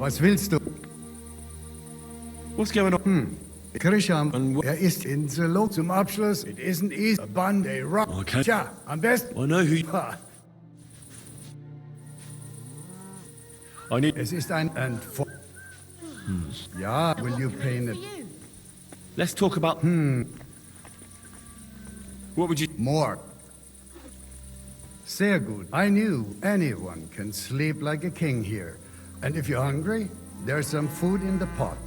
Was willst du? What's going on? Krisham, ist Insel zum Abschluss. It isn't easy. A band, a rock. Okay. Tja, am besten. I know who you... Ha, I need... es ist ein Ja, will you paint it Let's talk about... What would you... more? Sehr gut. I knew anyone can sleep like a king here. And if you're hungry, there's some food in the pot.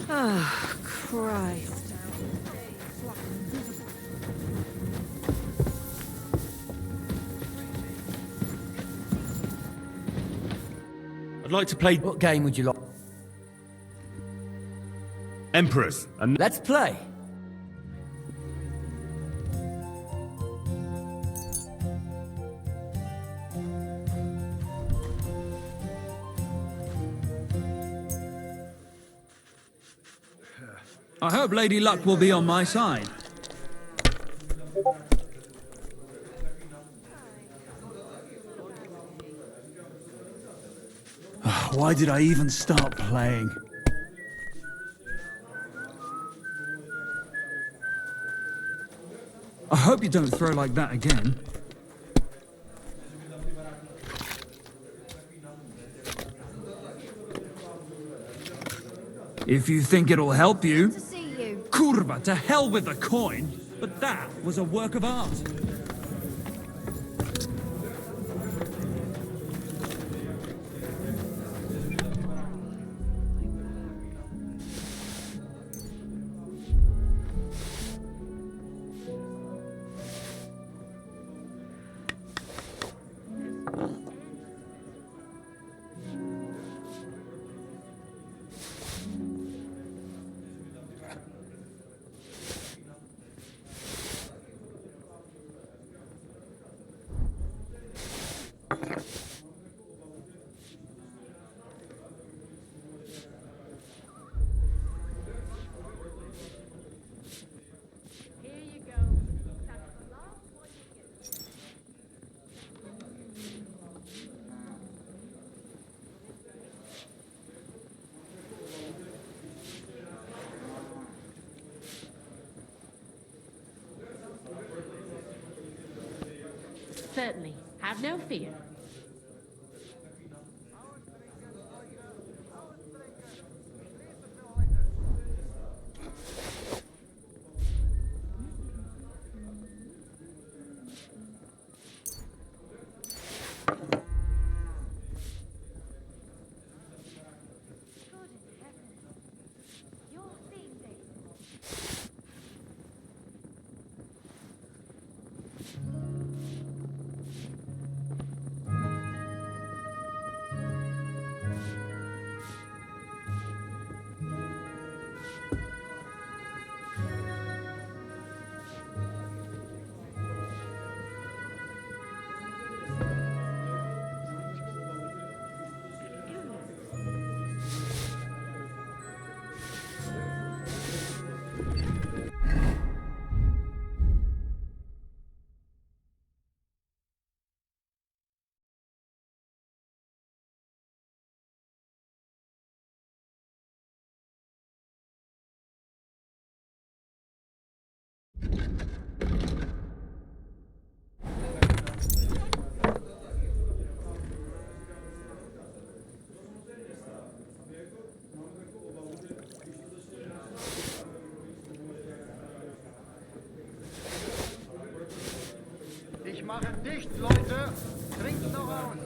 Oh, Christ. I'd like to play What game would you like? Emperors. And Let's play. I hope Lady Luck will be on my side. Why did I even start playing? I hope you don't throw like that again. If you think it'll help you. To see you. Kurva, to hell with the coin! But that was a work of art. Certainly. Have no fear. Ich mache dicht, Leute. Trinkt noch aus.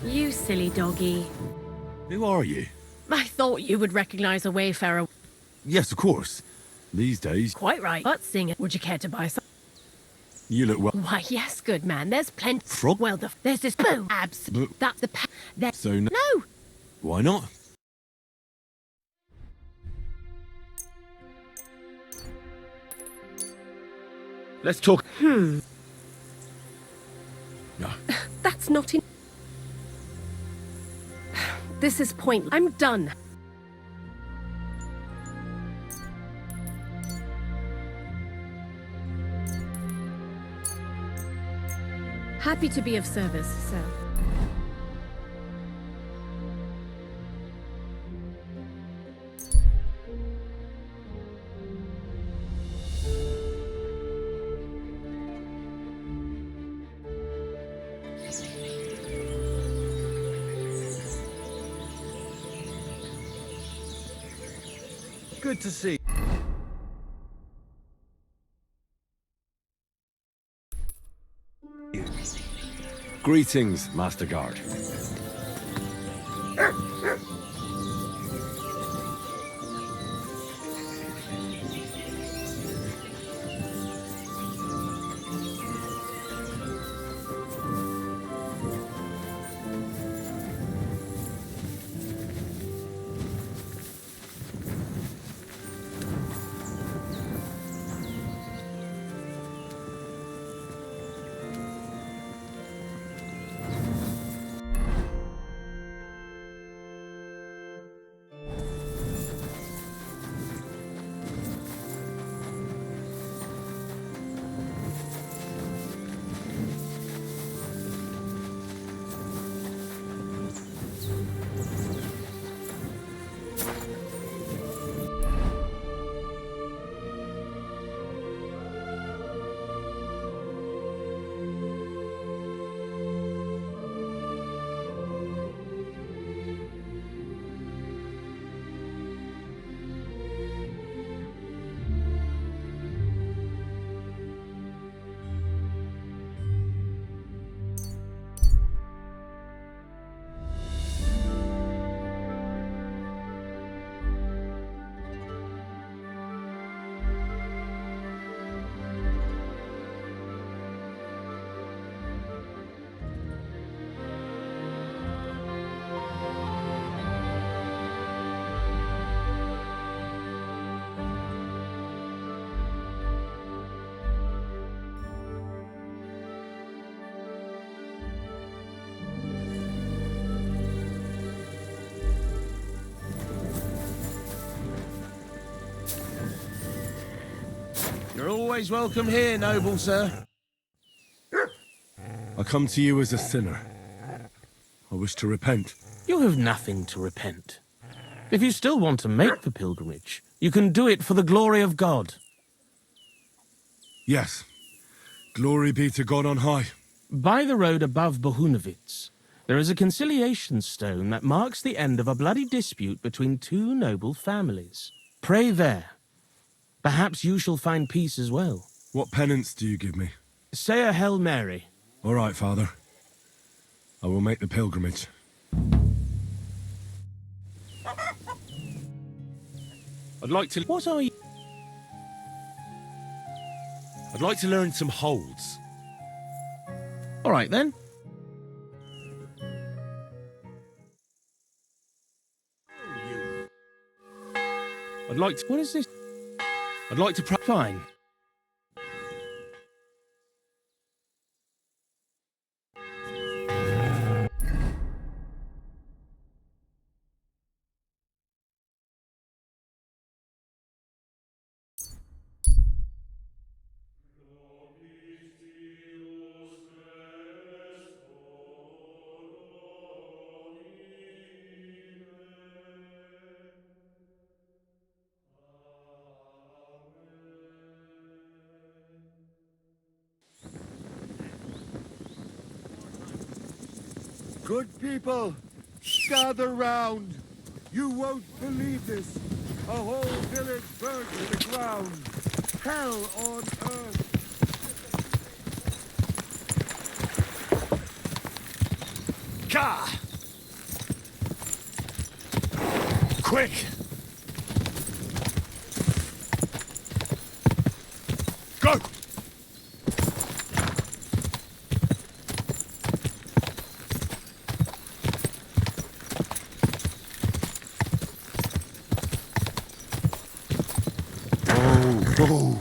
You silly doggy. Who are you? I thought you would recognize a wayfarer. Yes, of course. These days, Quite right. But singer, would you care to buy some? you look well. Why, yes, good man. There's plenty. Frog? Well, there's this boo. Abs. But- That's the there. So No. why not? Let's talk. No. That's not in. This is point. I'm done. Happy to be of service, sir. Good to see. Greetings, Master Guard. You're always welcome here, noble sir. I come to you as a sinner. I wish to repent. You have nothing to repent. If you still want to make the pilgrimage, you can do it for the glory of God. Yes. Glory be to God on high. By the road above Bohunovitz, there is a conciliation stone that marks the end of a bloody dispute between two noble families. Pray there. Perhaps you shall find peace as well. What penance do you give me? Say a Hail Mary. All right, Father. I will make the pilgrimage. I'd like to. What are you? I'd like to learn some holds. All right, then. I'd like to. What is this? I'd like to. Fine. Good people, gather round. You won't believe this. A whole village burned to the ground. Hell on earth. Ka! Quick! Go! Oh.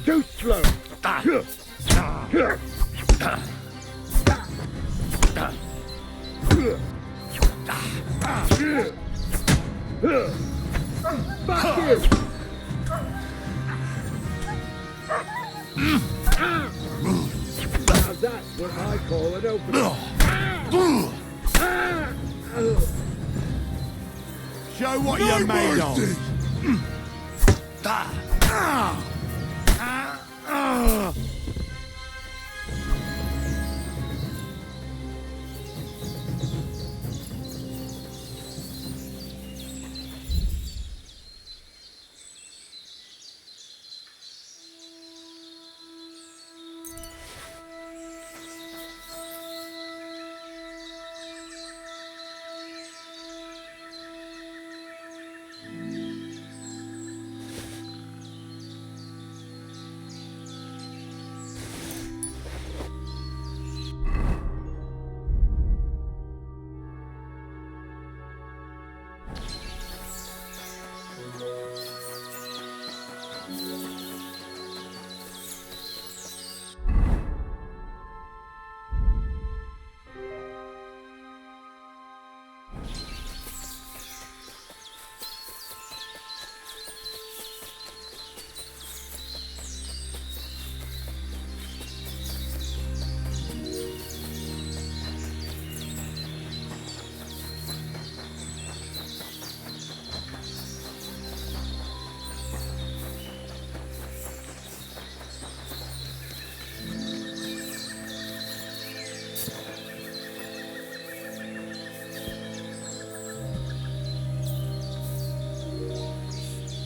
Too slow. Back here. Now that's what I call an opening. Show what you're made of!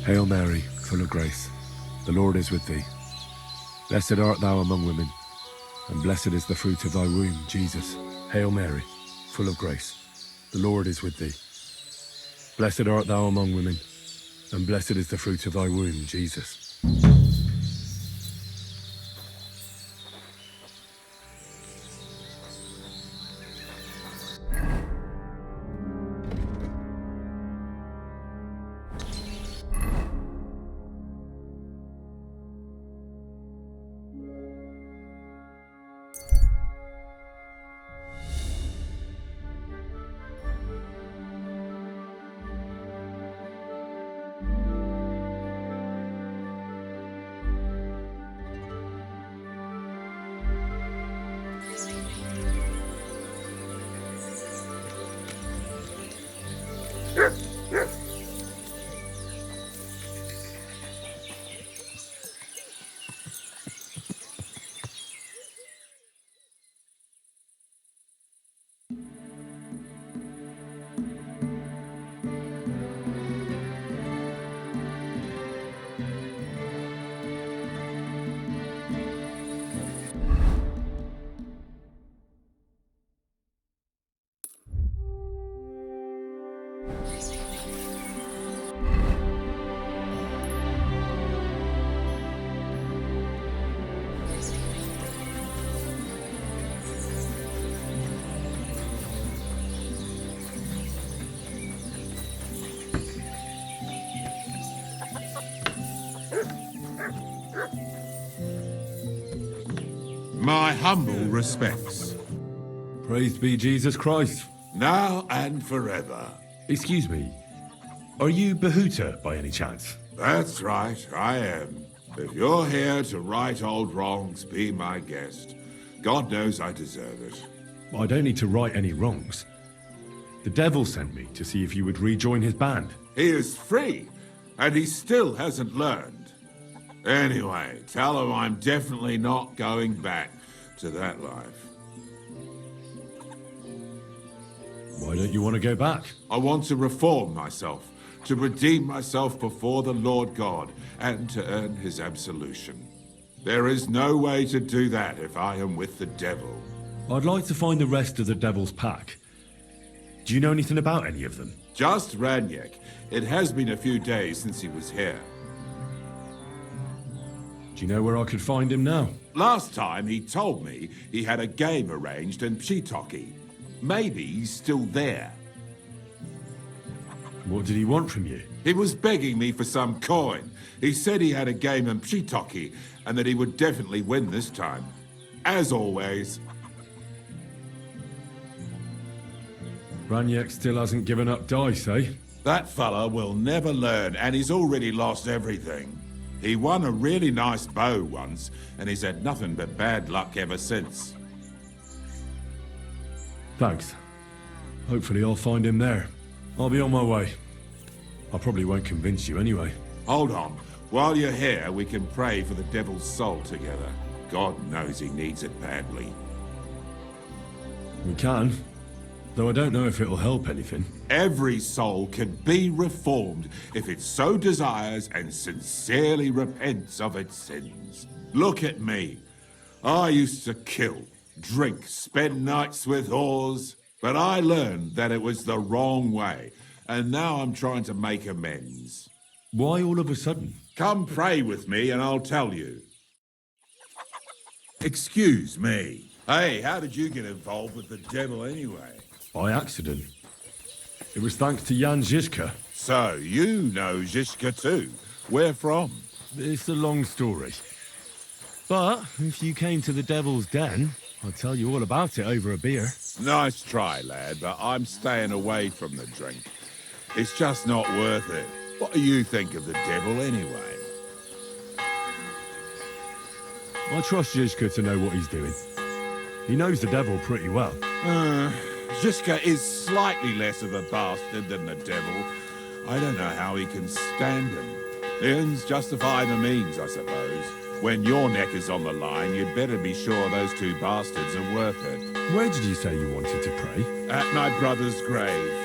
Hail Mary, full of grace, the Lord is with thee. Blessed art thou among women, and blessed is the fruit of thy womb, Jesus. Hail Mary, full of grace, the Lord is with thee. Blessed art thou among women, and blessed is the fruit of thy womb, Jesus. My humble respects, Praised be Jesus Christ. now and forever. Excuse me, are you Bahuta by any chance? That's right, I am. If you're here to right old wrongs, be my guest. God knows I deserve it. I don't need to right any wrongs. The devil sent me to see if you would rejoin his band. He is free, and he still hasn't learned. Anyway, tell him I'm definitely not going back to that life. Why don't you want to go back? I want to reform myself, to redeem myself before the Lord God, and to earn his absolution. There is no way to do that if I am with the devil. I'd like to find the rest of the devil's pack. Do you know anything about any of them? Just Ranyek. It has been a few days since he was here. Do you know where I could find him now? Last time he told me he had a game arranged in Pshitoki. Maybe he's still there. What did he want from you? He was begging me for some coin. He said he had a game in Pshitoki and that he would definitely win this time. As always. Ranyek still hasn't given up dice, eh? That fella will never learn, and he's already lost everything. He won a really nice bow once, and he's had nothing but bad luck ever since. Thanks. Hopefully I'll find him there. I'll be on my way. I probably won't convince you anyway. Hold on. While you're here, we can pray for the devil's soul together. God knows he needs it badly. We can. Though I don't know if it'll help anything. Every soul can be reformed if it so desires and sincerely repents of its sins. Look at me. I used to kill, drink, spend nights with whores, but I learned that it was the wrong way, and now I'm trying to make amends. Why all of a sudden? Come pray with me and I'll tell you. Excuse me. Hey, how did you get involved with the devil anyway? By accident. It was thanks to Jan Žižka. So, you know Žižka too. Where from? It's a long story. But if you came to the Devil's Den, I'll tell you all about it over a beer. Nice try, lad, but I'm staying away from the drink. It's just not worth it. What do you think of the devil anyway? I trust Žižka to know what he's doing. He knows the devil pretty well. Žižka is slightly less of a bastard than the devil. I don't know how he can stand him. The ends justify the means, I suppose. When your neck is on the line, you'd better be sure those two bastards are worth it. Where did you say you wanted to pray? At my brother's grave.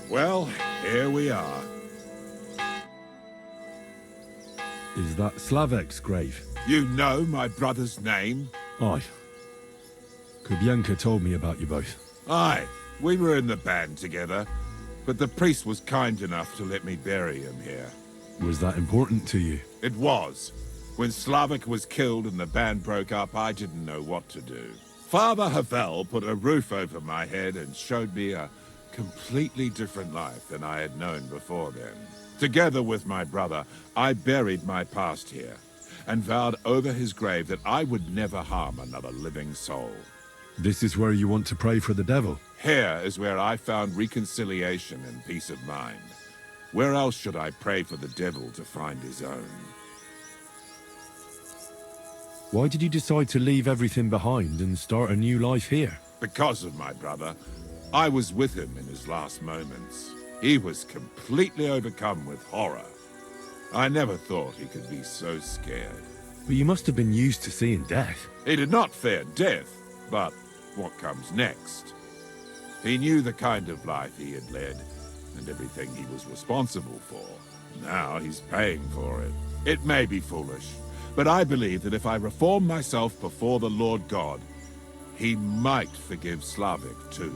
Well, here we are. Is that Slavek's grave? You know my brother's name? Aye. Kubyanka told me about you both. Aye, we were in the band together, but the priest was kind enough to let me bury him here. Was that important to you? It was. When Slavik was killed and the band broke up, I didn't know what to do. Father Havel put a roof over my head and showed me a completely different life than I had known before then. Together with my brother, I buried my past here, and vowed over his grave that I would never harm another living soul. This is where you want to pray for the devil? Here is where I found reconciliation and peace of mind. Where else should I pray for the devil to find his own? Why did you decide to leave everything behind and start a new life here? Because of my brother. I was with him in his last moments. He was completely overcome with horror. I never thought he could be so scared. But you must have been used to seeing death. He did not fear death, but what comes next. He knew the kind of life he had led, and everything he was responsible for. Now he's paying for it. It may be foolish, but I believe that if I reform myself before the Lord God, he might forgive Slavik too.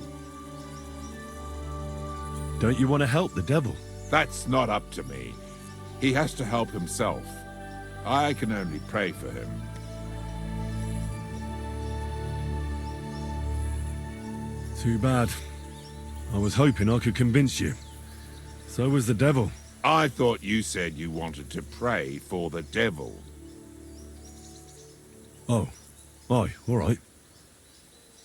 Don't you want to help the devil? That's not up to me. He has to help himself. I can only pray for him. Too bad. I was hoping I could convince you. So was the devil. I thought you said you wanted to pray for the devil. Oh. Aye, all right.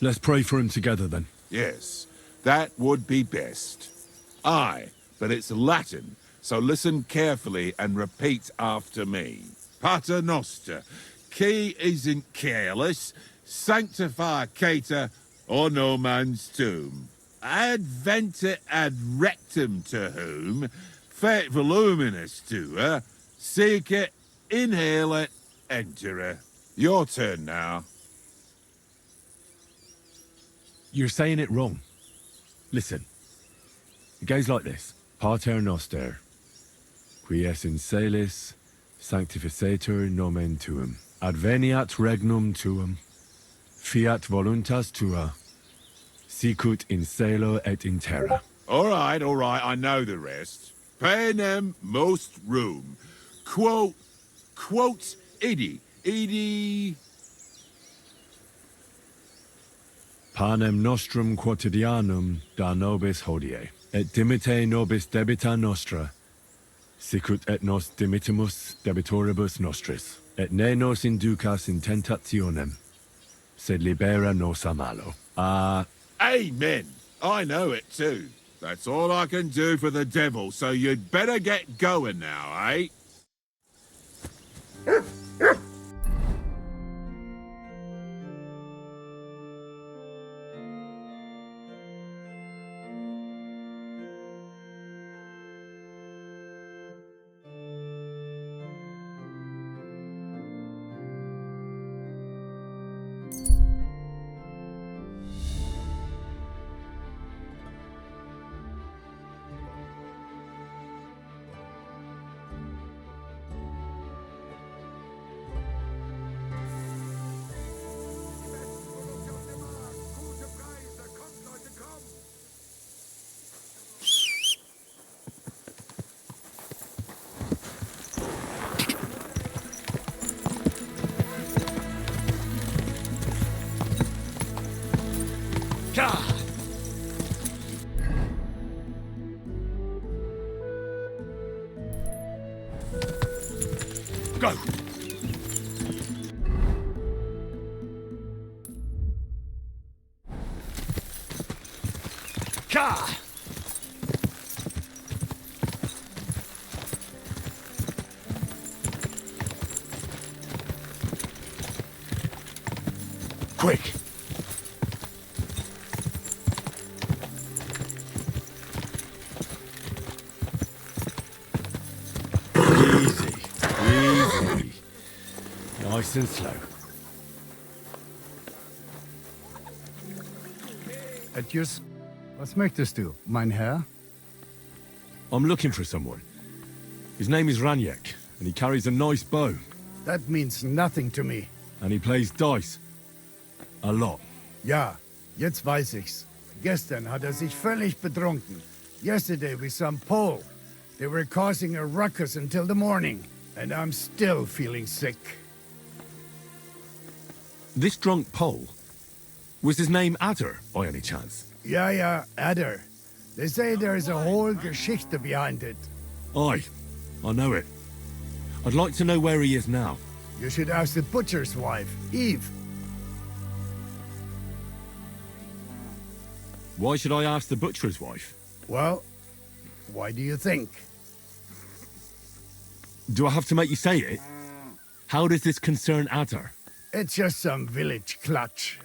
Let's pray for him together then. Yes, that would be best. Aye, but it's Latin, so listen carefully and repeat after me. Pater Noster, qui is in careless, sanctify cater, or no man's tomb. Adventure ad rectum to whom, fet voluminous to her, seek it, inhale it, enter her. Your turn now. You're saying it wrong. Listen. It goes like this. Pater Noster, qui es in celis, sanctificetur nomen tuum. Adveniat regnum tuum. Fiat voluntas tua. Sicut in celo et in terra. All right, I know the rest. Panem most room. Quote, idi. Panem nostrum quotidianum da nobis hodie, et dimite nobis debita nostra, sicut et nos dimitimus debitoribus nostris, et ne nos inducas in tentationem, sed libera nos a malo. Amen. I know it too. That's all I can do for the devil, so you'd better get going now, eh? Go! Ka! Quick! Easy. Nice and slow. Etjus, was möchtest du, mein Herr? I'm looking for someone. His name is Raniek, And he carries a nice bow. That means nothing to me. And he plays dice. A lot. Ja, jetzt weiß ich's. Gestern hat sich völlig betrunken. Yesterday with some Pole. They were causing a ruckus until the morning. And I'm still feeling sick. This drunk Pole, was his name Adder, by any chance? Ja, Adder. They say there is a whole Geschichte behind it. Aye, I know it. I'd like to know where he is now. You should ask the butcher's wife, Eve. Why should I ask the butcher's wife? Well, why do you think? Do I have to make you say it? How does this concern Adder? It's just some village clutch.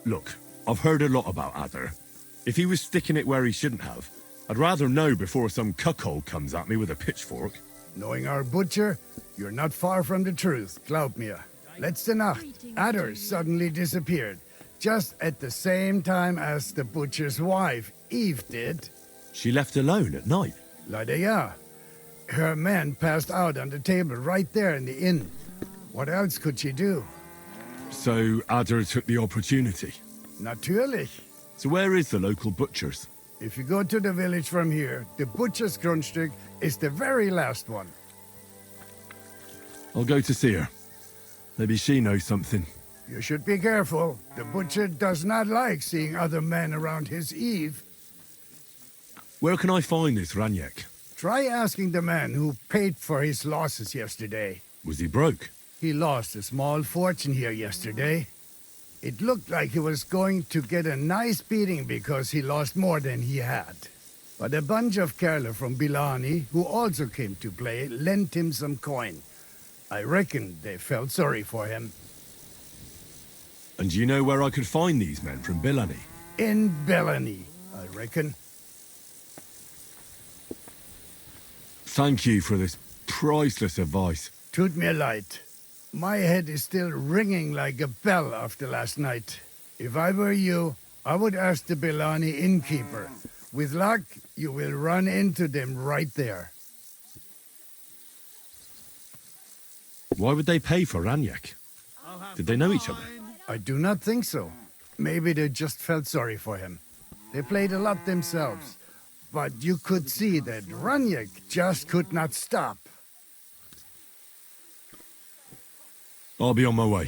Look, I've heard a lot about Adder. If he was sticking it where he shouldn't have, I'd rather know before some cuckold comes at me with a pitchfork. Knowing our butcher, you're not far from the truth, glaub mir. Letzte Nacht, Adder suddenly disappeared, just at the same time as the butcher's wife, Eve, did. She left alone at night? Leider ja. Her man passed out on the table right there in the inn. What else could she do? So Adder took the opportunity. Natürlich. So where is the local butcher's? If you go to the village from here, the butcher's Grundstück is the very last one. I'll go to see her. Maybe she knows something. You should be careful. The butcher does not like seeing other men around his Eve. Where can I find this Raniek? Try asking the man who paid for his losses yesterday. Was he broke? He lost a small fortune here yesterday. It looked like he was going to get a nice beating because he lost more than he had. But a bunch of Kerle from Bilani, who also came to play, lent him some coin. I reckon they felt sorry for him. And do you know where I could find these men from Bilani? In Bellany, I reckon. Thank you for this priceless advice. Tut mir leid. My head is still ringing like a bell after last night. If I were you, I would ask the Bellani innkeeper. With luck, you will run into them right there. Why would they pay for Raniek? Did they know each other? I do not think so. Maybe they just felt sorry for him. They played a lot themselves. But you could see that Raniek just could not stop. I'll be on my way.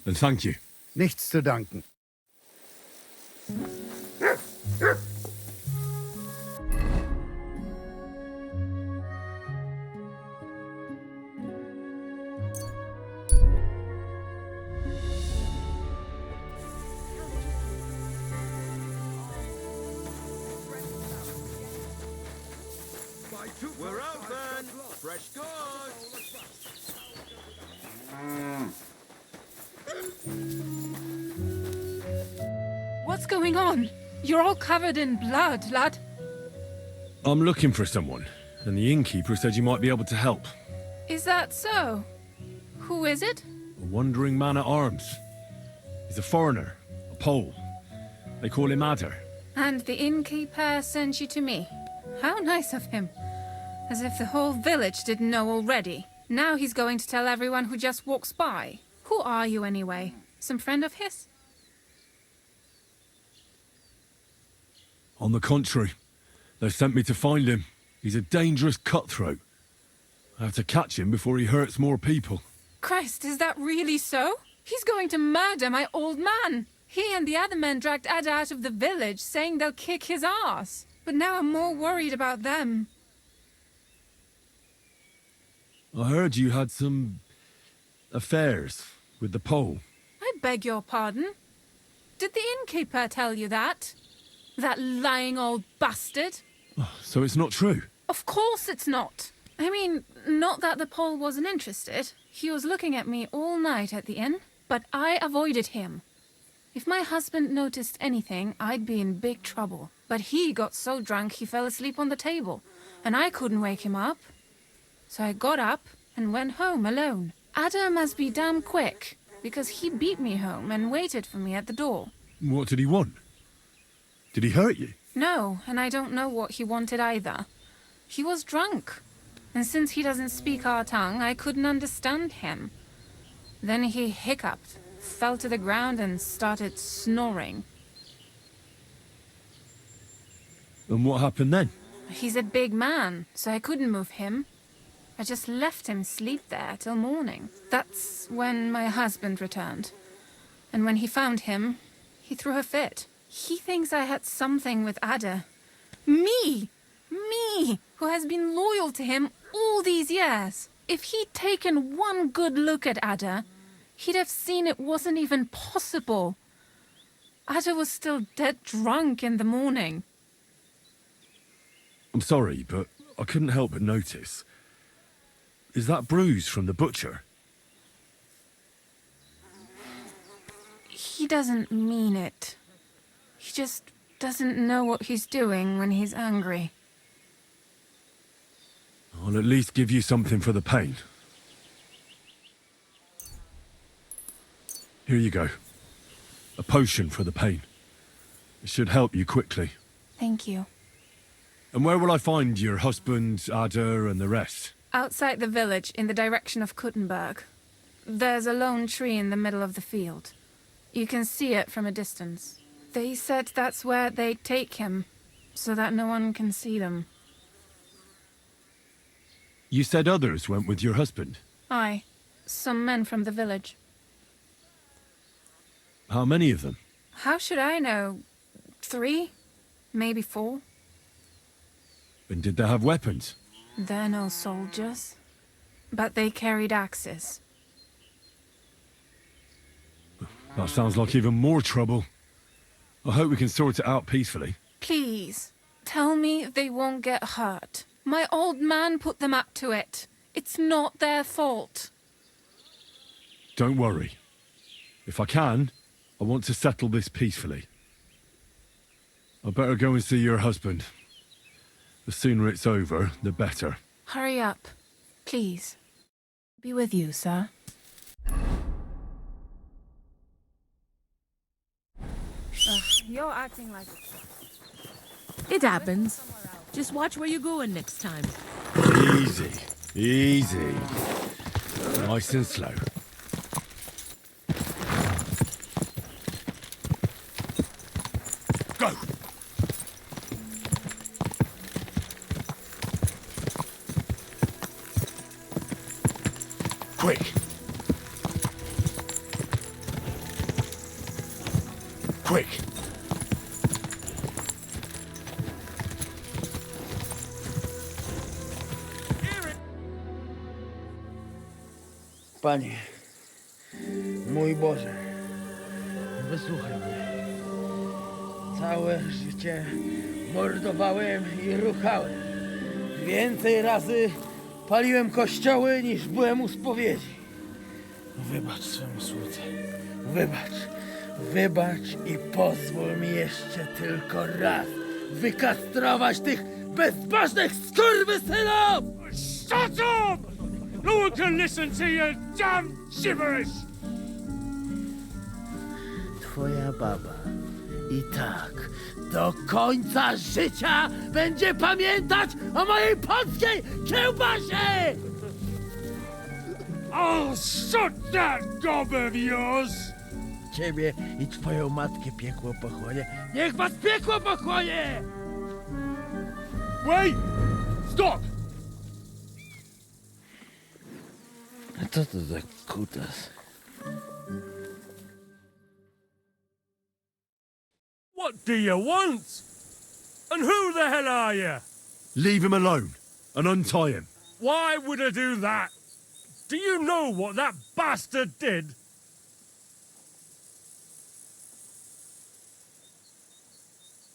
And thank you. Nichts zu danken. We're open! Fresh goods! What's going on? You're all covered in blood, lad. I'm looking for someone, and the innkeeper said you might be able to help. Is that so? Who is it? A wandering man at arms. He's a foreigner, a Pole. They call him Adder. And the innkeeper sent you to me. How nice of him. As if the whole village didn't know already. Now he's going to tell everyone who just walks by. Who are you anyway? Some friend of his? On the contrary, they've sent me to find him. He's a dangerous cutthroat. I have to catch him before he hurts more people. Christ, is that really so? He's going to murder my old man. He and the other men dragged Ada out of the village, saying they'll kick his ass. But now I'm more worried about them. I heard you had some affairs with the Pole. I beg your pardon? Did the innkeeper tell you that? That lying old bastard? So it's not true? Of course it's not. I mean, not that the Pole wasn't interested. He was looking at me all night at the inn, but I avoided him. If my husband noticed anything, I'd be in big trouble. But he got so drunk he fell asleep on the table, and I couldn't wake him up. So I got up and went home alone. Adam must be damn quick, because he beat me home and waited for me at the door. What did he want? Did he hurt you? No, and I don't know what he wanted either. He was drunk. And since he doesn't speak our tongue, I couldn't understand him. Then he hiccuped, fell to the ground, and started snoring. And what happened then? He's a big man, so I couldn't move him. I just left him sleep there till morning. That's when my husband returned. And when he found him, he threw a fit. He thinks I had something with Ada. Me! Me, who has been loyal to him all these years. If he'd taken one good look at Ada, he'd have seen it wasn't even possible. Ada was still dead drunk in the morning. I'm sorry, but I couldn't help but notice. Is that bruise from the butcher? He doesn't mean it. He just doesn't know what he's doing when he's angry. I'll at least give you something for the pain. Here you go. A potion for the pain. It should help you quickly. Thank you. And where will I find your husband, Ada, and the rest? Outside the village, in the direction of Kuttenberg. There's a lone tree in the middle of the field. You can see it from a distance. They said that's where they'd take him, so that no one can see them. You said others went with your husband. Aye, some men from the village. How many of them? How should I know? 3? Maybe 4? And did they have weapons? They're no soldiers, but they carried axes. That sounds like even more trouble. I hope we can sort it out peacefully. Please, tell me they won't get hurt. My old man put them up to it. It's not their fault. Don't worry. If I can, I want to settle this peacefully. I better go and see your husband. The sooner it's over, the better. Hurry up, please. Be with you, sir. You're acting like It happens. Just watch where you're going next time. Easy, easy. Nice and slow. Go! Quick! Quick! Panie, mój Boże, wysłuchaj mnie. Całe życie mordowałem i ruchałem. Więcej razy paliłem kościoły, niż byłem u spowiedzi. Wybacz swemu słudze. Wybacz i pozwól mi jeszcze tylko raz wykastrować tych bezbożnych skurwysynów! Shut up! No one can listen to your damn gibberish! Twoja baba i tak do końca życia będzie pamiętać o mojej polskiej kiełbasie! I'll shut that gob of yours! Ciebie i twoją matkę piekło pochłonie. Niech was piekło pochłonie! Wait! Stop! A co to za kutas? What do you want? And who the hell are you? Leave him alone and untie him. Why would I do that? Do you know what that bastard did?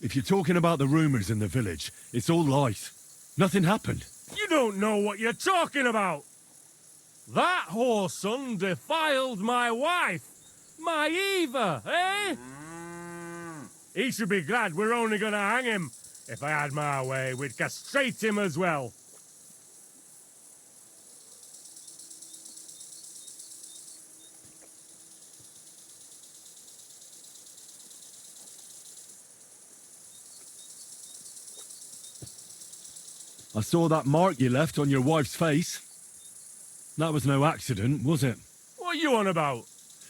If you're talking about the rumors in the village, it's all lies. Nothing happened. You don't know what you're talking about. That whoreson defiled my wife, my Eva, eh? He should be glad we're only gonna hang him. If I had my way, we'd castrate him as well. I saw that mark you left on your wife's face. That was no accident, was it? What are you on about?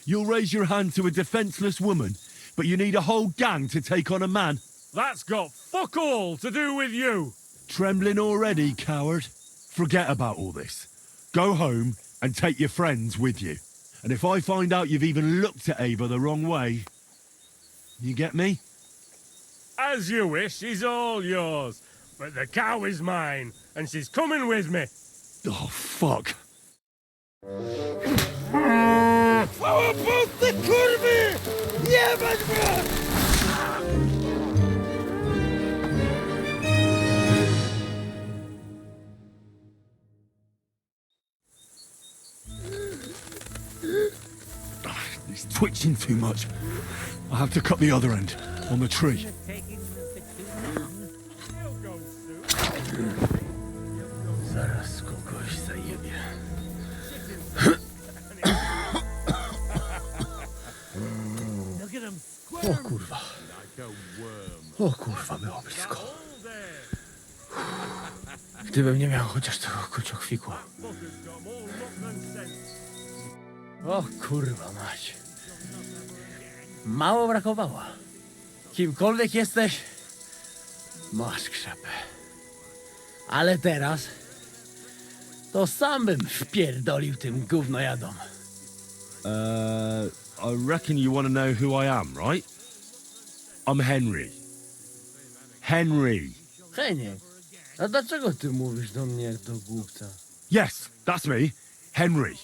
You'll raise your hand to a defenseless woman, but you need a whole gang to take on a man. That's got fuck all to do with you. Trembling already, coward? Forget about all this. Go home and take your friends with you. And if I find out you've even looked at Ava the wrong way... You get me? As you wish, she's all yours. But the cow is mine, and she's coming with me. Oh, fuck. Chwała Polsce, kurwy! Jebać mnie! He's twitching too much. I'll have to cut the other end, on the tree. Zaraz kogoś zajebie. O kurwa. O kurwa, było blisko. Gdybym nie miał chociaż tego kociochwiku. O kurwa mać. Mało brakowało. Kimkolwiek jesteś, masz krzepę. Ale teraz to sam bym wpierdolił tym gównojadom. I reckon you want to know who I am, right? I'm Henry. Henry. Heniek, a dlaczego ty mówisz do mnie jak do głupca? Yes, that's me. Henry.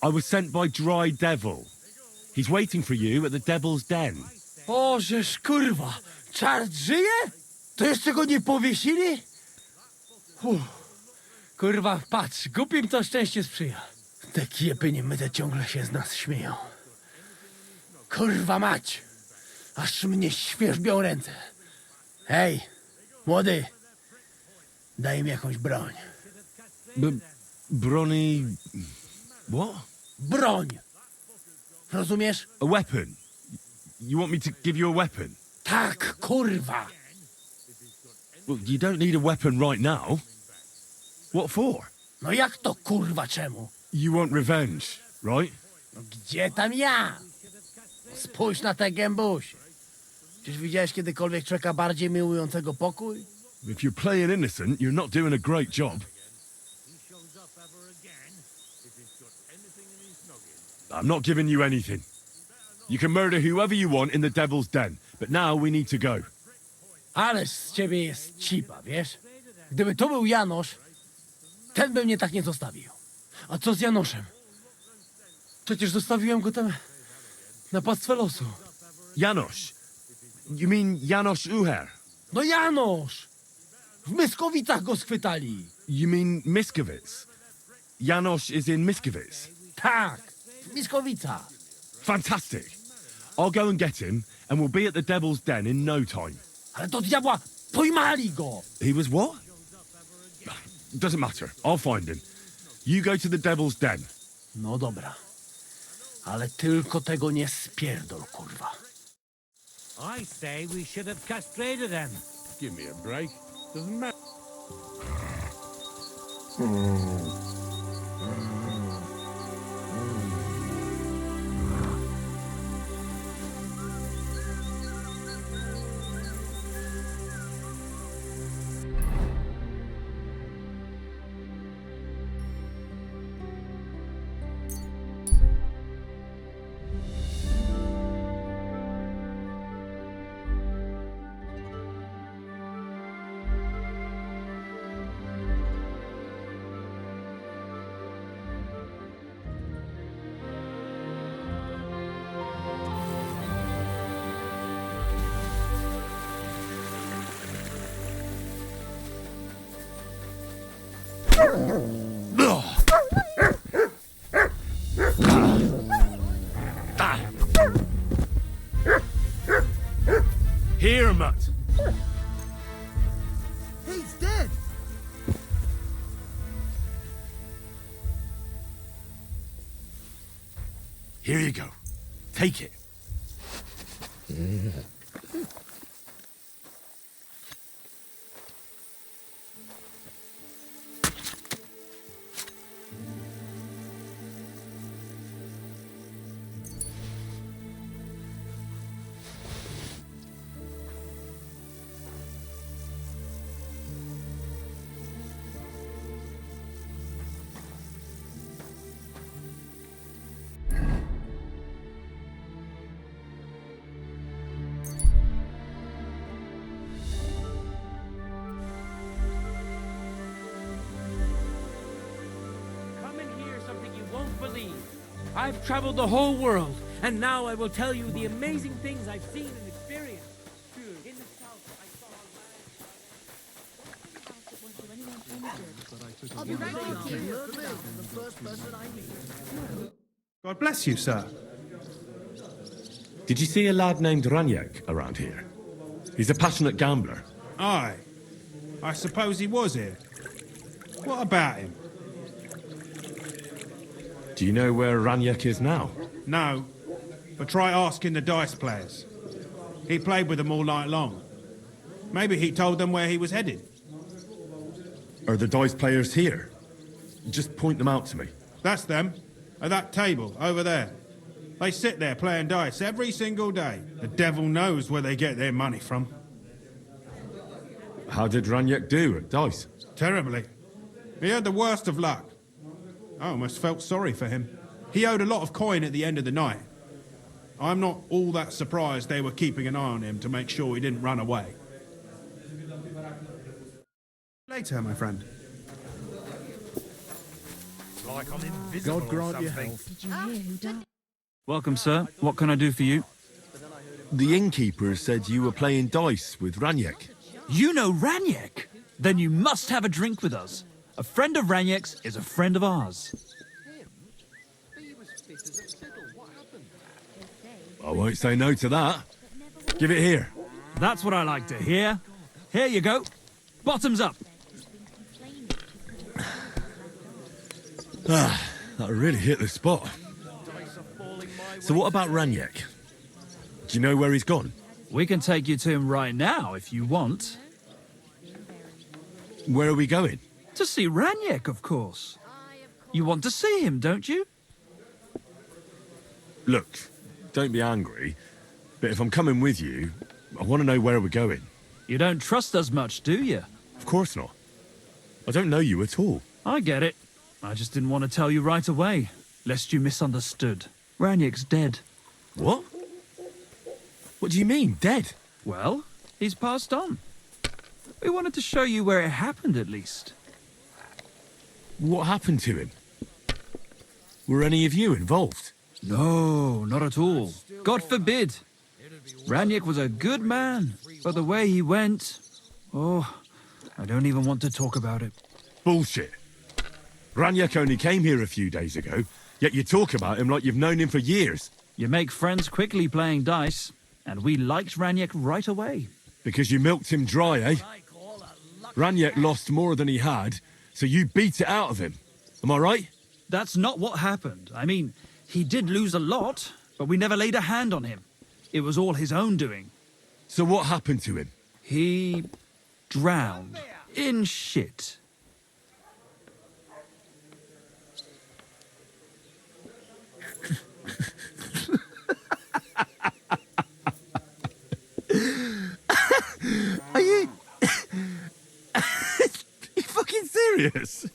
I was sent by Dry Devil. He's waiting for you at the Devil's Den. O, żeż kurwa, czart żyje? To jeszcze go nie powiesili? Kurwa, patrz, głupim to szczęście sprzyja. Te kiepy niemyte ciągle się z nas śmieją. Kurwa mać, aż mnie świerzbią ręce. Hej, młody, daj mi jakąś broń. Bronny... What? Broń! Rozumiesz? A weapon? You want me to give you a weapon? Tak, kurwa! Well, you don't need a weapon right now. What for? No jak to kurwa czemu? You want revenge, right? No gdzie tam ja? Spójrz na te gębusie. Czyż widziałeś kiedykolwiek człowieka bardziej miłującego pokój? If you're playing innocent, you're not doing a great job. I'm not giving you anything. You can murder whoever you want in the Devil's Den, but now we need to go. Ależ z ciebie jest cipa, wiesz? Gdyby to był Janosz, ten by mnie tak nie zostawił. A co z Janoszem? Przecież zostawiłem go tam na pastwę losu. Janosz? You mean Janosz Uher? No Janosz! W Myskowicach go schwytali. You mean Miskovic? Janosz is in Miskovic? Tak, w Miskowicach. Fantastic. I'll go and get him, and we'll be at the Devil's Den in no time. Ale do diabła, pojmali go! He was what? Doesn't matter. I'll find him. You go to the Devil's Den. No dobra. Ale tylko tego nie spierdol, kurwa. I say we should have castrated them. Give me a break. Doesn't matter. Here, Mutt. He's dead! Here you go. Take it. I've traveled the whole world, and now I will tell you the amazing things I've seen and experienced. In the south, I saw I'll be right back here. The first person I meet. God bless you, sir. Did you see a lad named Raniek around here? He's a passionate gambler. Aye. I suppose he was here. What about him? Do you know where Raniek is now? No. But try asking the dice players. He played with them all night long. Maybe he told them where he was headed. Are the dice players here? Just point them out to me. That's them. At that table, over there. They sit there playing dice every single day. The devil knows where they get their money from. How did Raniek do at dice? Terribly. He had the worst of luck. I almost felt sorry for him. He owed a lot of coin at the end of the night. I'm not all that surprised they were keeping an eye on him to make sure he didn't run away. Later, my friend. Like I'm invisible God grant or you something. health. Did you hear who died? Welcome, sir. What can I do for you? The innkeeper said you were playing dice with Raniek. You know Raniek? Then you must have a drink with us. A friend of Raniek's is a friend of ours. I won't say no to that. Give it here. That's what I like to hear. Here you go. Bottoms up. That really hit the spot. So what about Raniek? Do you know where he's gone? We can take you to him right now if you want. Where are we going? To see Raniek, of course. You want to see him, don't you? Look, don't be angry, but if I'm coming with you, I want to know where we're going. You don't trust us much, do you? Of course not. I don't know you at all. I get it. I just didn't want to tell you right away, lest you misunderstood. Raniek's dead. What? What do you mean, dead? Well, he's passed on. We wanted to show you where it happened, at least. What happened to him? Were any of you involved? No, not at all. God forbid. Raniek was a good man, but the way he went... Oh, I don't even want to talk about it. Bullshit. Raniek only came here a few days ago, yet you talk about him like you've known him for years. You make friends quickly playing dice, and we liked Raniek right away. Because you milked him dry, eh? Raniek lost more than he had, so you beat it out of him. Am I right? That's not what happened. I mean, he did lose a lot, but we never laid a hand on him. It was all his own doing. So what happened to him? He drowned in shit. Are you... Are you fucking serious?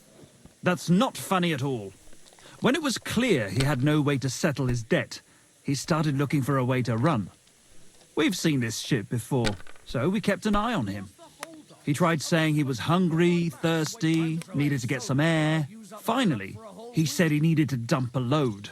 That's not funny at all. When it was clear he had no way to settle his debt, he started looking for a way to run. We've seen this shit before, so we kept an eye on him. He tried saying he was hungry, thirsty, needed to get some air. Finally, he said he needed to dump a load.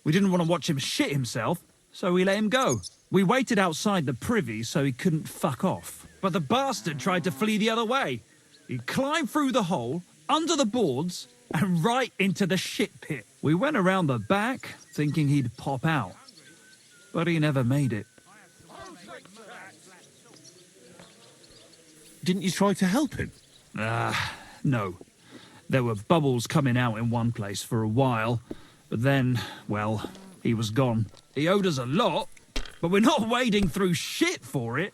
We didn't want to watch him shit himself, so we let him go. We waited outside the privy so he couldn't fuck off. But the bastard tried to flee the other way. He climbed through the hole, under the boards, and right into the shit pit. We went around the back, thinking he'd pop out. But he never made it. Didn't you try to help him? No. There were bubbles coming out in one place for a while, but then, well, he was gone. He owed us a lot, but we're not wading through shit for it.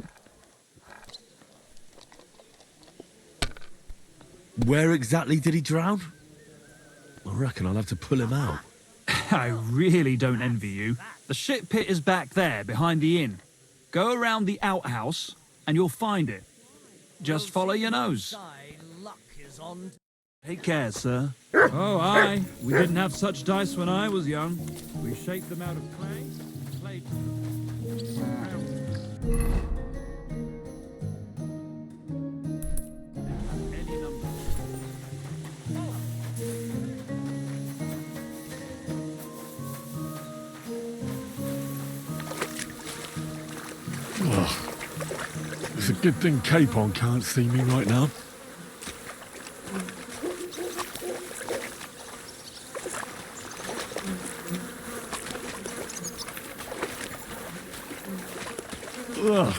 Where exactly did he drown? I reckon I'll have to pull him out. I really don't envy you. The shit pit is back there, behind the inn. Go around the outhouse, and you'll find it. Just follow your nose. Take care, sir. Oh, aye. We didn't have such dice when I was young. We shaped them out of clay, played any number. It's a good thing Capon can't see me right now. Ugh,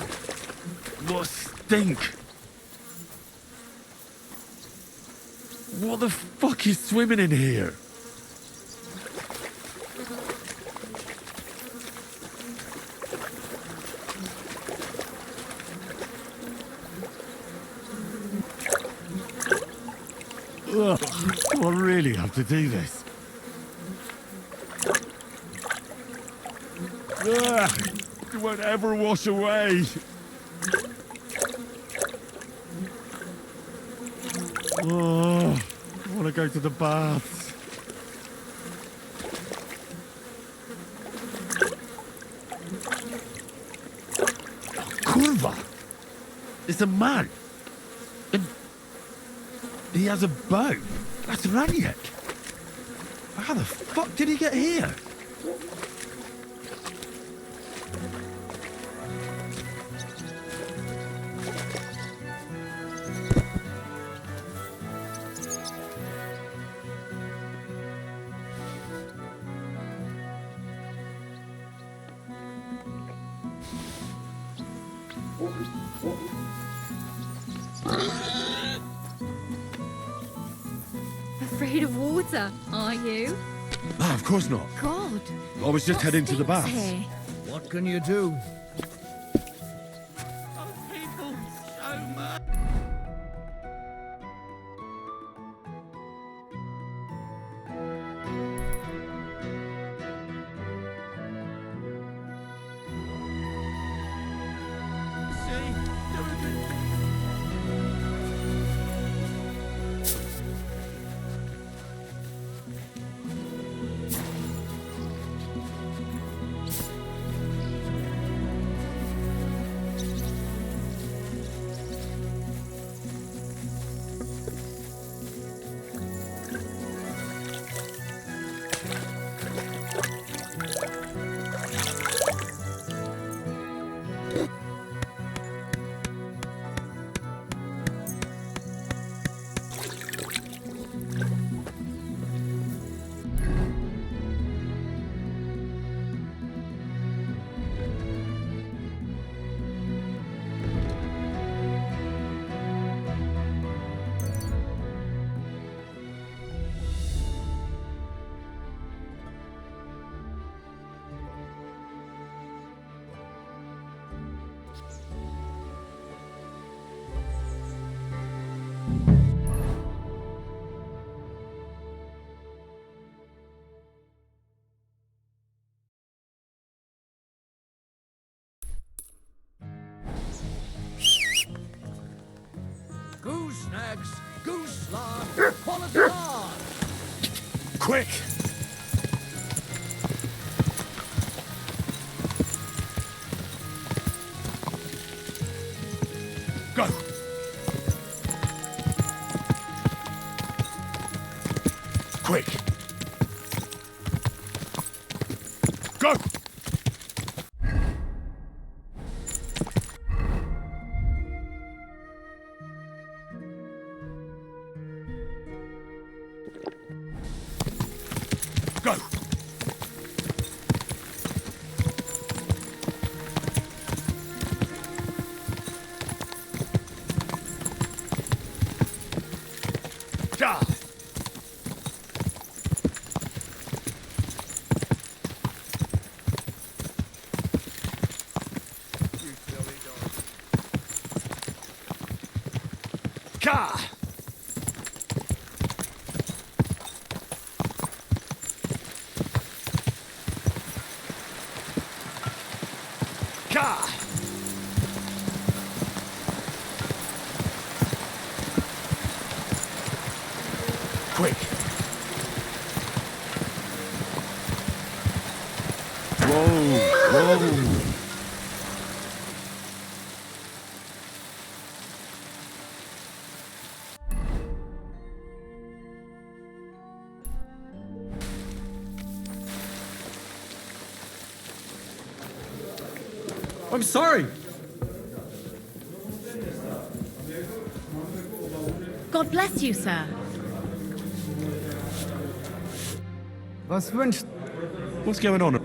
what a stink! What the fuck is swimming in here? Ugh, do I really have to do this? Ugh, it won't ever wash away. Oh, I want to go to the baths. Kurva! It's a man. And he has a bow. That's Raniek. How the fuck did he get here? Afraid of water, are you? Ah, of course not. God. I was just heading to the baths. Here? What can you do? Goose snags, goose lard, quality lard. Quick! Go! Quick! Go! Go! Ja! Ka! Ka! Quick! Whoa! Whoa! I'm sorry. God bless you, sir. Was wünscht? What's going on?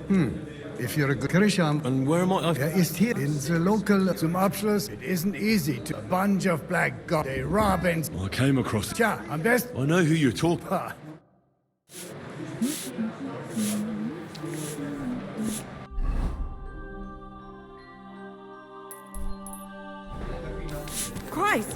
If you're a good Christian, And where am I? ist hier in the local zum Abschluss. It isn't easy to a bunch of black god. They rob and... I came across it. Tja, am besten... I know who you're talking. Ha. Christ!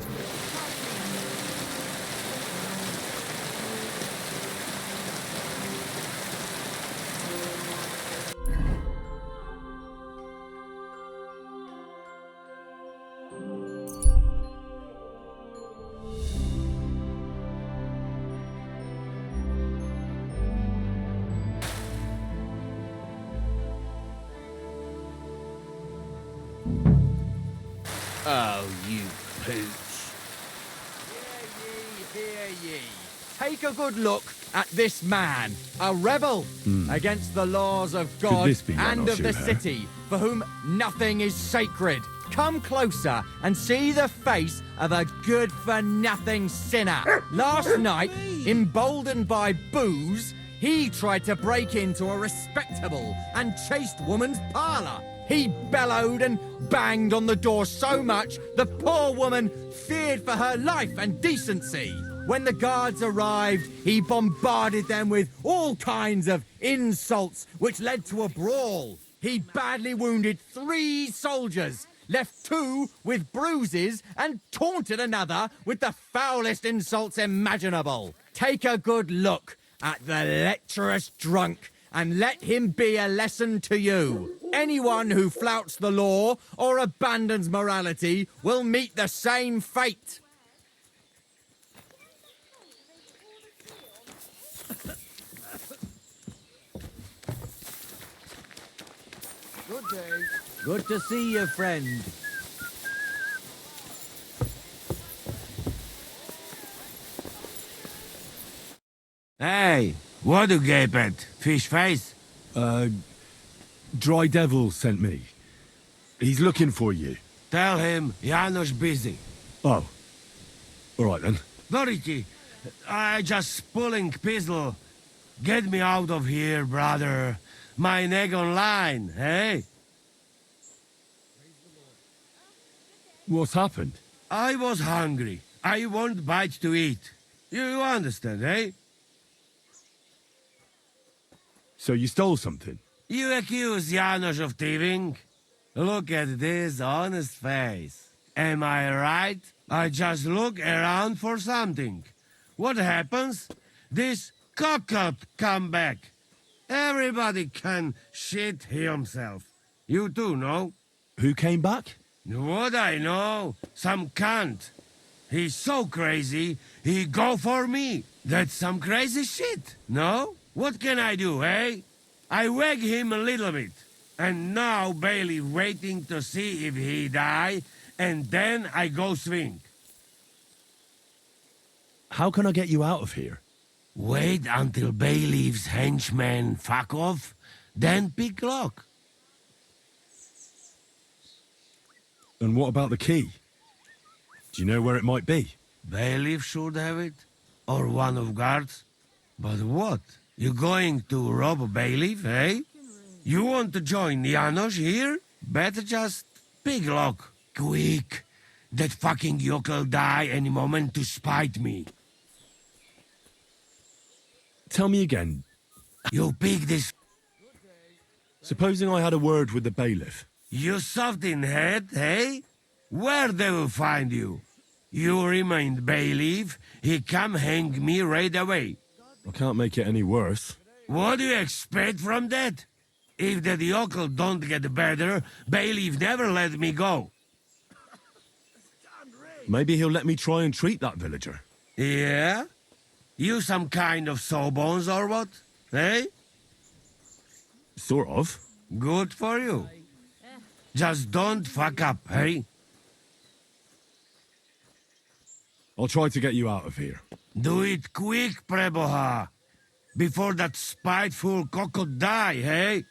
Oh, you pooch. Hear ye. Take a good look at this man, a rebel against the laws of God this be and of the Yanoshu, eh? city, for whom nothing is sacred. Come closer and see the face of a good-for-nothing sinner. Last night, emboldened by booze, he tried to break into a respectable and chaste woman's parlour. He bellowed and banged on the door so much the poor woman feared for her life and decency. When the guards arrived, he bombarded them with all kinds of insults, which led to a brawl. He badly wounded 3 soldiers, left 2 with bruises, and taunted another with the foulest insults imaginable. Take a good look at the lecherous drunk, and let him be a lesson to you. Anyone who flouts the law or abandons morality will meet the same fate. Good day. Good to see you, friend. Hey, what do you gape at? Fish face? Dry Devil sent me. He's looking for you. Tell him Janos busy. Oh. All right, then. Dority, I just pulling pistol. Get me out of here, brother. My neck on line, hey? What's happened? I was hungry. I want bite to eat. You understand, eh? So you stole something? You accuse Janos of thieving? Look at this honest face. Am I right? I just look around for something. What happens? This cockot come back. Everybody can shit himself. You too, no? Who came back? What I know? Some cunt. He's so crazy, he go for me. That's some crazy shit, no? What can I do, eh? I wag him a little bit. And now Bailey waiting to see if he die, and then I go swing. How can I get you out of here? Wait until Bailey's henchmen fuck off, then pick lock. And what about the key? Do you know where it might be? Bailiff should have it, or one of guards. But what? You going to rob a bailiff, eh? You want to join Janos here? Better just pick lock. Quick! That fucking yokel die any moment to spite me. Tell me again. You pick this... Supposing I had a word with the bailiff. You soft in head, eh? Where they will find you? You remain bailiff, he come hang me right away. I can't make it any worse. What do you expect from that? If the yokel don't get better, bailiff never let me go. Maybe he'll let me try and treat that villager. Yeah? You some kind of sawbones or what? Eh? Sort of. Good for you. Just don't fuck up, eh? I'll try to get you out of here. Do it quick, Preboha. Before that spiteful cockle die, eh?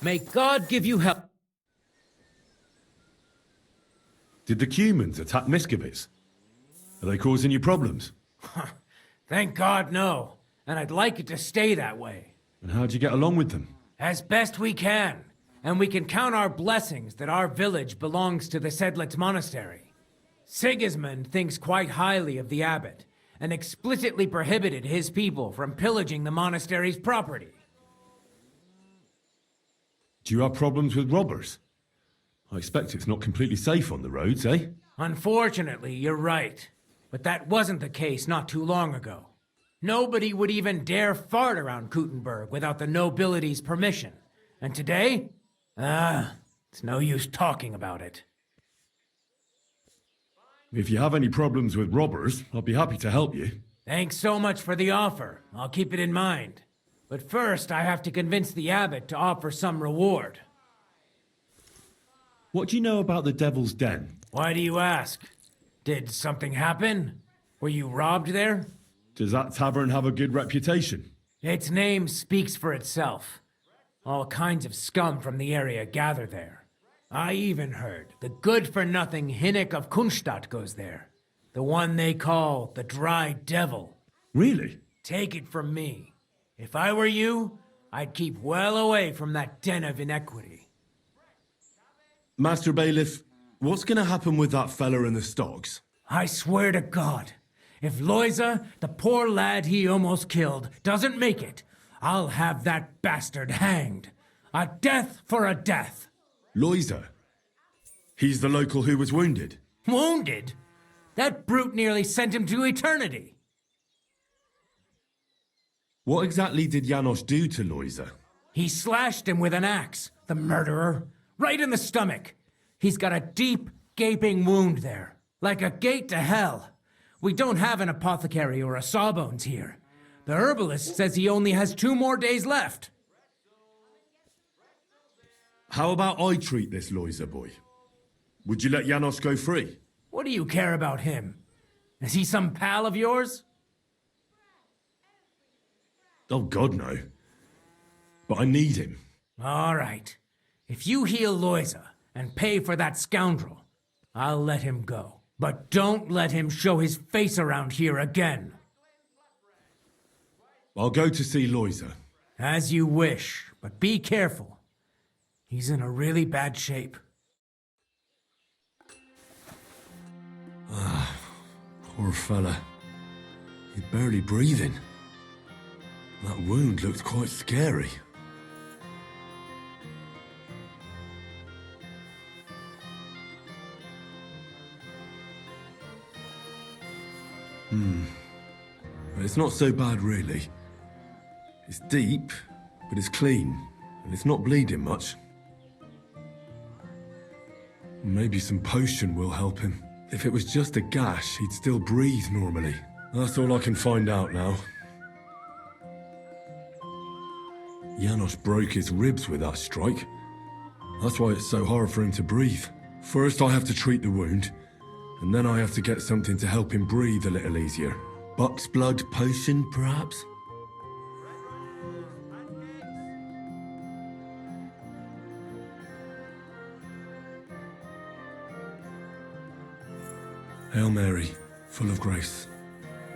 May God give you help. Did the Cumans attack Miscavige? Are they causing you problems? Thank God, no. And I'd like it to stay that way. And how'd you get along with them? As best we can. And we can count our blessings that our village belongs to the Sedlitz Monastery. Sigismund thinks quite highly of the abbot, and explicitly prohibited his people from pillaging the monastery's property. Do you have problems with robbers? I expect it's not completely safe on the roads, eh? Unfortunately, you're right. But that wasn't the case not too long ago. Nobody would even dare fart around Kuttenberg without the nobility's permission. And today? It's no use talking about it. If you have any problems with robbers, I'll be happy to help you. Thanks so much for the offer. I'll keep it in mind. But first, I have to convince the abbot to offer some reward. What do you know about the Devil's Den? Why do you ask? Did something happen? Were you robbed there? Does that tavern have a good reputation? Its name speaks for itself. All kinds of scum from the area gather there. I even heard the good-for-nothing Hinnick of Kunstadt goes there. The one they call the Dry Devil. Really? Take it from me. If I were you, I'd keep well away from that den of inequity. Master Bailiff, what's gonna happen with that fella in the stocks? I swear to God, if Loisa, the poor lad he almost killed, doesn't make it, I'll have that bastard hanged. A death for a death. Loisa? He's the local who was wounded. Wounded? That brute nearly sent him to eternity. What exactly did Janos do to Loisa? He slashed him with an axe, the murderer, right in the stomach. He's got a deep, gaping wound there, like a gate to hell. We don't have an apothecary or a sawbones here. The herbalist says he only has 2 more days left. How about I treat this Loisa boy? Would you let Janos go free? What do you care about him? Is he some pal of yours? Oh, God, no. But I need him. All right. If you heal Loisa and pay for that scoundrel, I'll let him go. But don't let him show his face around here again. I'll go to see Loisa. As you wish, but be careful. He's in a really bad shape. Poor fella. He's barely breathing. That wound looked quite scary. But it's not so bad, really. It's deep, but it's clean, and it's not bleeding much. Maybe some potion will help him. If it was just a gash, he'd still breathe normally. That's all I can find out now. Janos broke his ribs with that strike. That's why it's so hard for him to breathe. First I have to treat the wound, and then I have to get something to help him breathe a little easier. Buck's blood potion, perhaps? Hail Mary, full of grace.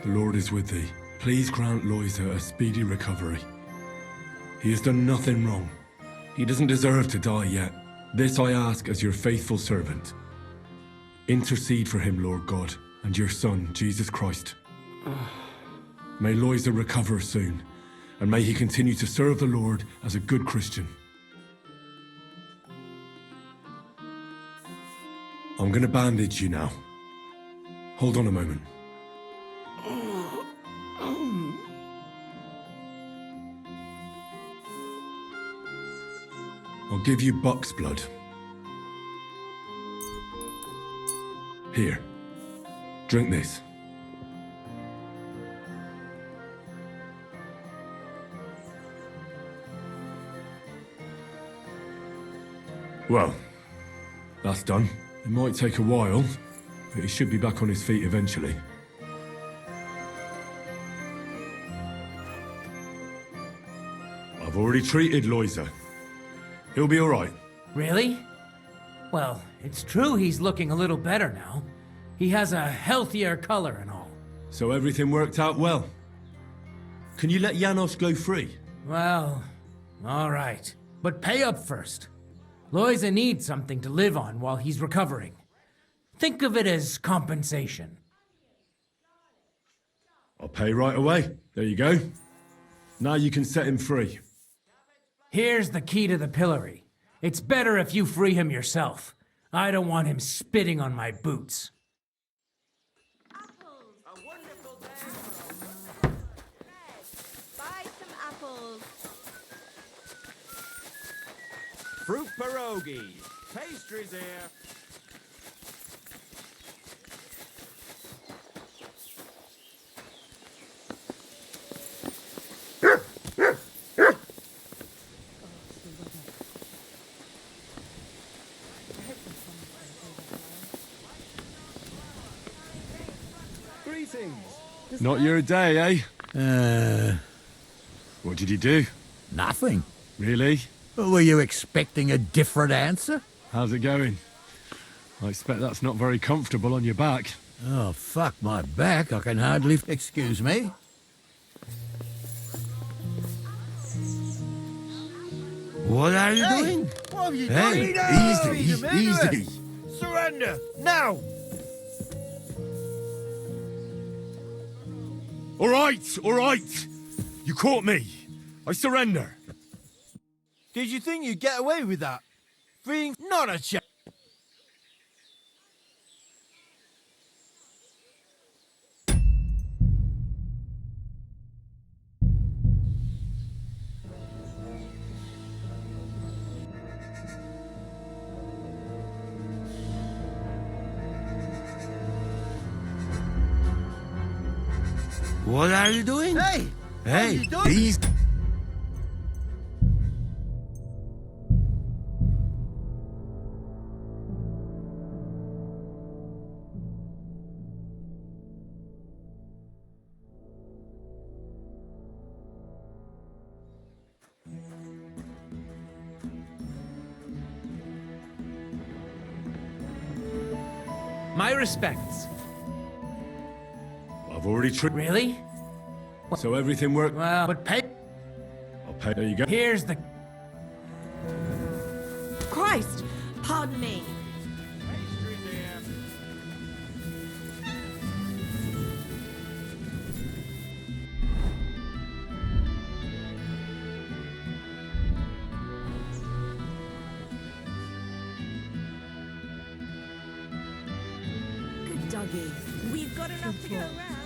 The Lord is with thee. Please grant Loisa a speedy recovery. He has done nothing wrong. He doesn't deserve to die yet. This I ask as your faithful servant. Intercede for him, Lord God, and your Son, Jesus Christ. May Loisa recover soon, and may he continue to serve the Lord as a good Christian. I'm gonna bandage you now. Hold on a moment. I'll give you Buck's blood. Here. Drink this. Well, that's done. It might take a while, but he should be back on his feet eventually. I've already treated Loisa. He'll be all right. Really? Well, it's true he's looking a little better now. He has a healthier color and all. So everything worked out well. Can you let Janos go free? Well, all right. But pay up first. Loisa needs something to live on while he's recovering. Think of it as compensation. I'll pay right away. There you go. Now you can set him free. Here's the key to the pillory. It's better if you free him yourself. I don't want him spitting on my boots. Buy some apples. Fruit pierogi. Pastries here. Not your day, eh? What did you do? Nothing. Really? Were you expecting a different answer? How's it going? I expect that's not very comfortable on your back. Oh, fuck my back. I can hardly... Excuse me? What are you doing? What have you Hey, done? easy. Surrender, now! All right. You caught me. I surrender. Did you think you'd get away with that? Freeing not a chance. What are you doing? Hey! Hey, you doing? easy. My respects. I've already Really? So everything worked. Well, but pay. I'll pay. There you go. Here's the... Christ! Pardon me. Good doggy. We've got enough to go around.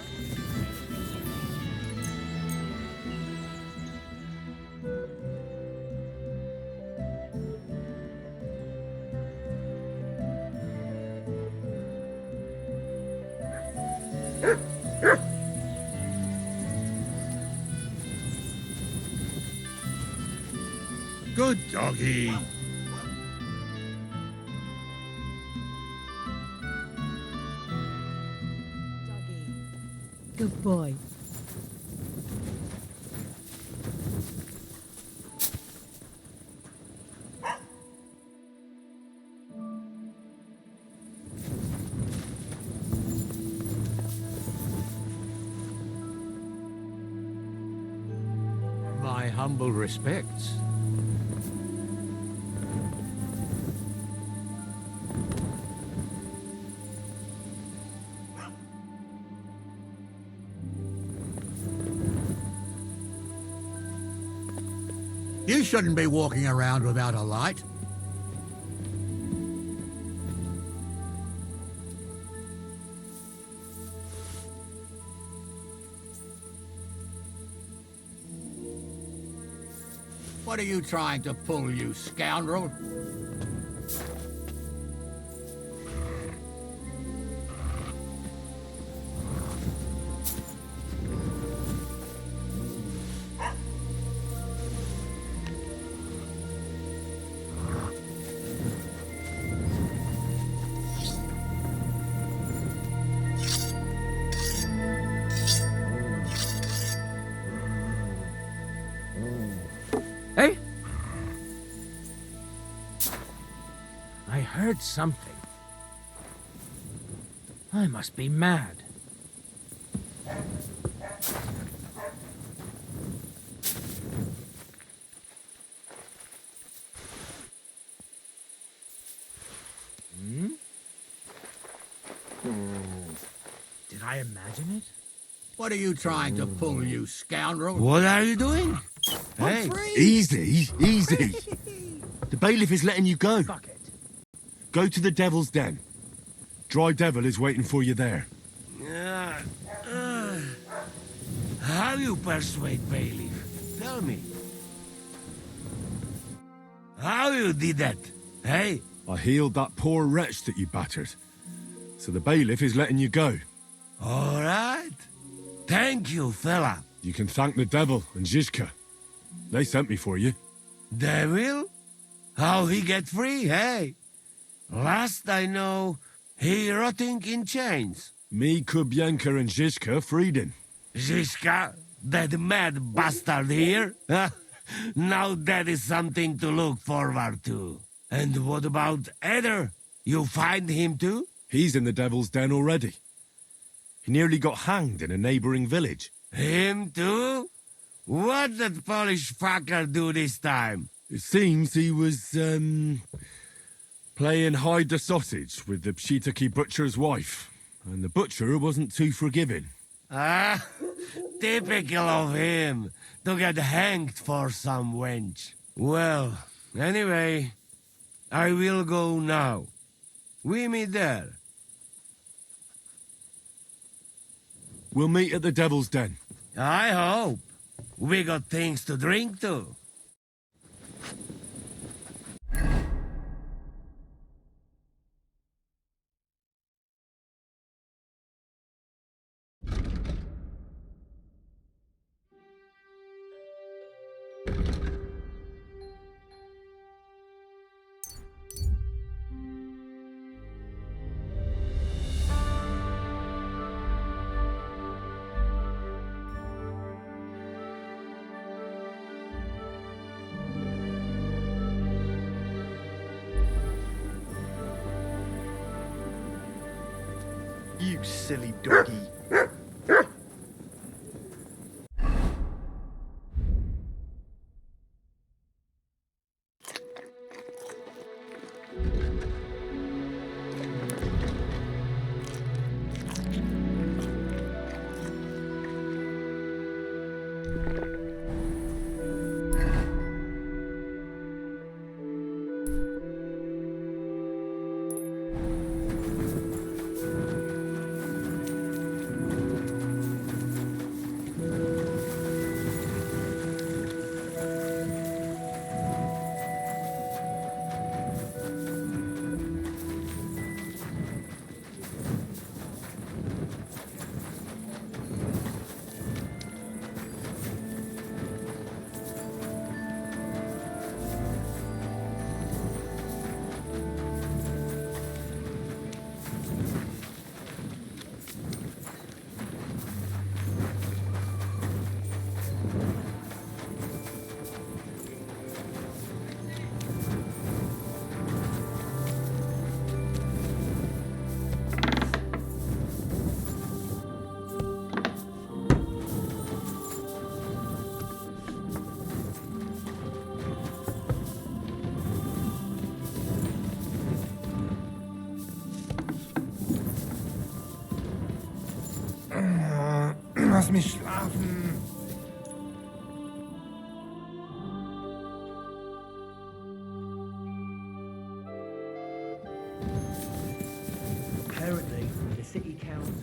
Good doggy. Good boy. My humble respects. You shouldn't be walking around without a light. What are you trying to pull, you scoundrel? Hey? heard something. I must be mad. Did I imagine it? What are you trying to pull, you scoundrel? What are you doing? Hey, Easy, easy. The bailiff is letting you go. Fuck it. Go to the Devil's Den. Dry Devil is waiting for you there. How you persuade bailiff? Tell me. How you did that? Hey? I healed that poor wretch that you battered. So the bailiff is letting you go. All right. Thank you, fella. You can thank the devil and Zizka. They sent me for you. Devil? How he get free, hey? Last I know, he rotting in chains. Me, Kubienka, and Zizka freed him. Zizka? That mad bastard here? Now that is something to look forward to. And what about Eder? You find him too? He's in the Devil's Den already. He nearly got hanged in a neighboring village. Him too? What did Polish fucker do this time? It seems he was, playing hide the sausage with the Pshitaki butcher's wife. And the butcher wasn't too forgiving. Ah, typical of him, to get hanged for some wench. Well, anyway, I will go now. We meet there. We'll meet at the Devil's Den. I hope. We got things to drink to. You silly doggy. Lass mich schlafen. Apparently, the city council.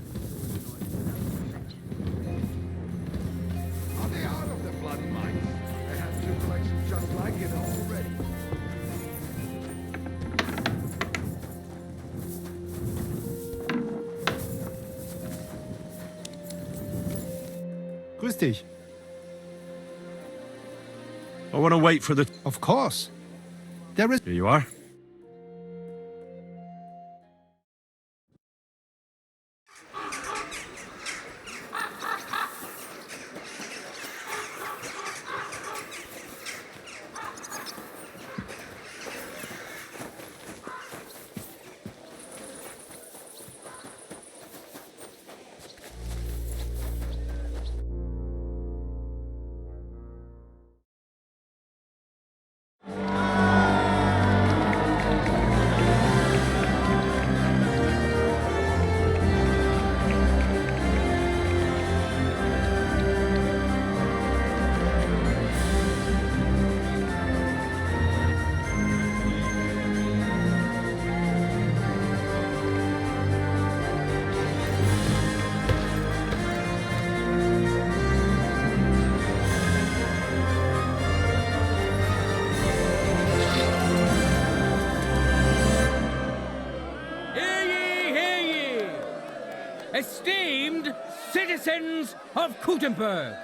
Are they out of the blood mines? They have two collections just like it already. Grüß dich. I want to wait for the... Of course. There is... Here you are. citizens of Kuttenberg.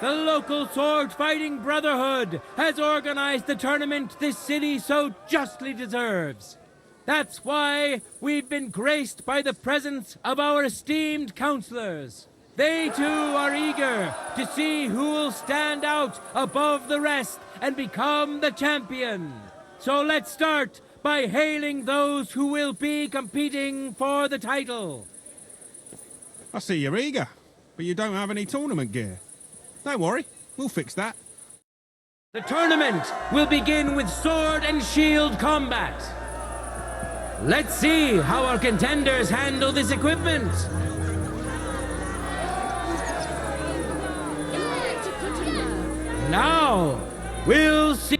The local sword-fighting brotherhood has organized the tournament this city so justly deserves. That's why we've been graced by the presence of our esteemed counselors. They too are eager to see who will stand out above the rest and become the champion. So let's start by hailing those who will be competing for the title. I see you're eager, but you don't have any tournament gear. Don't worry, we'll fix that. The tournament will begin with sword and shield combat. Let's see how our contenders handle this equipment. Now, we'll see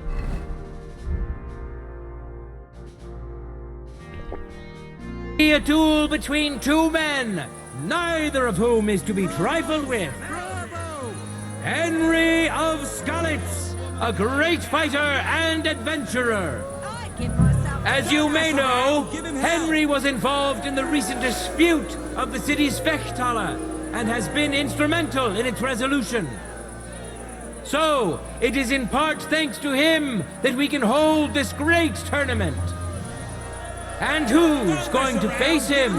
a duel between two men, neither of whom is to be trifled with. Henry of Skalitz, a great fighter and adventurer. As you may know, Henry was involved in the recent dispute of the city's Fechthalle and has been instrumental in its resolution. So, it is in part thanks to him that we can hold this great tournament. And who's going to face him?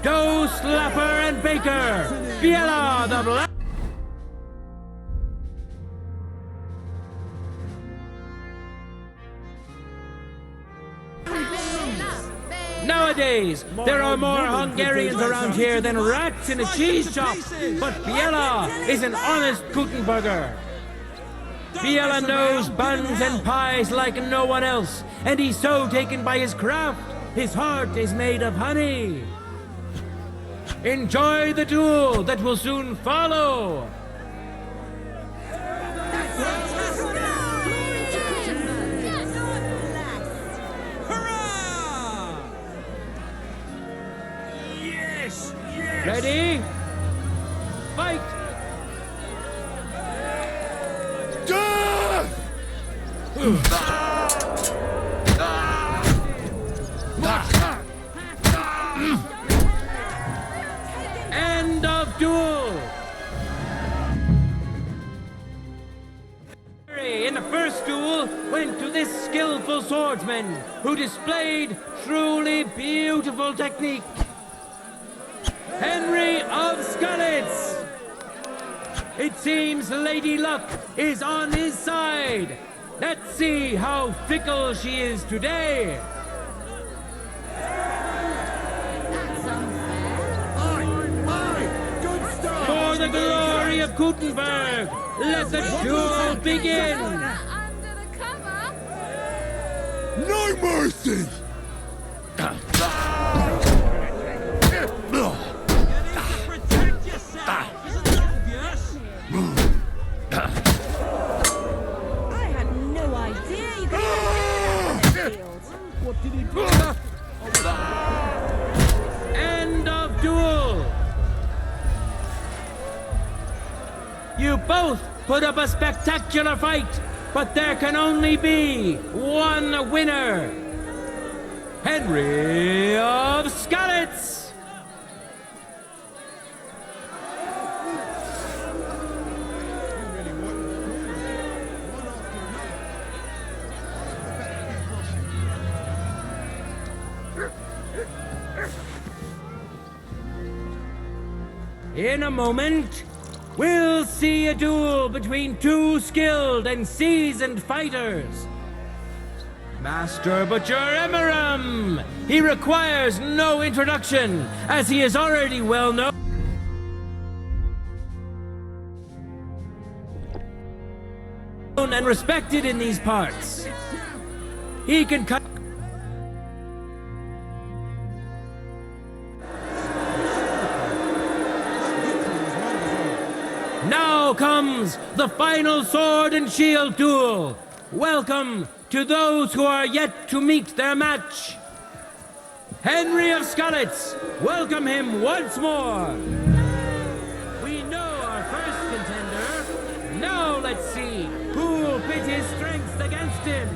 Doe, Slapper, and Baker, Biela the Black. Nowadays, there are more Hungarians around here than rats in a cheese shop, but Biela is an honest Kuttenberger. Biela knows buns and pies like no one else, and he's so taken by his craft, his heart is made of honey. Enjoy the duel that will soon follow. Ready? Fight! End of duel! In the first duel went to this skillful swordsman who displayed truly beautiful technique. Henry of Skalitz! It seems Lady Luck is on his side. Let's see how fickle she is today. For the glory of Kuttenberg, let the duel begin. No mercy! End of duel! You both put up a spectacular fight, but there can only be one winner. Henry of Skalitz! In a moment, we'll see a duel between two skilled and seasoned fighters. Master Butcher Emeram! He requires no introduction, as he is already well known and respected in these parts. He can cut. Now comes the final sword and shield duel. Welcome to those who are yet to meet their match. Henry of Skalitz, welcome him once more. We know our first contender. Now let's see who will pit his strengths against him.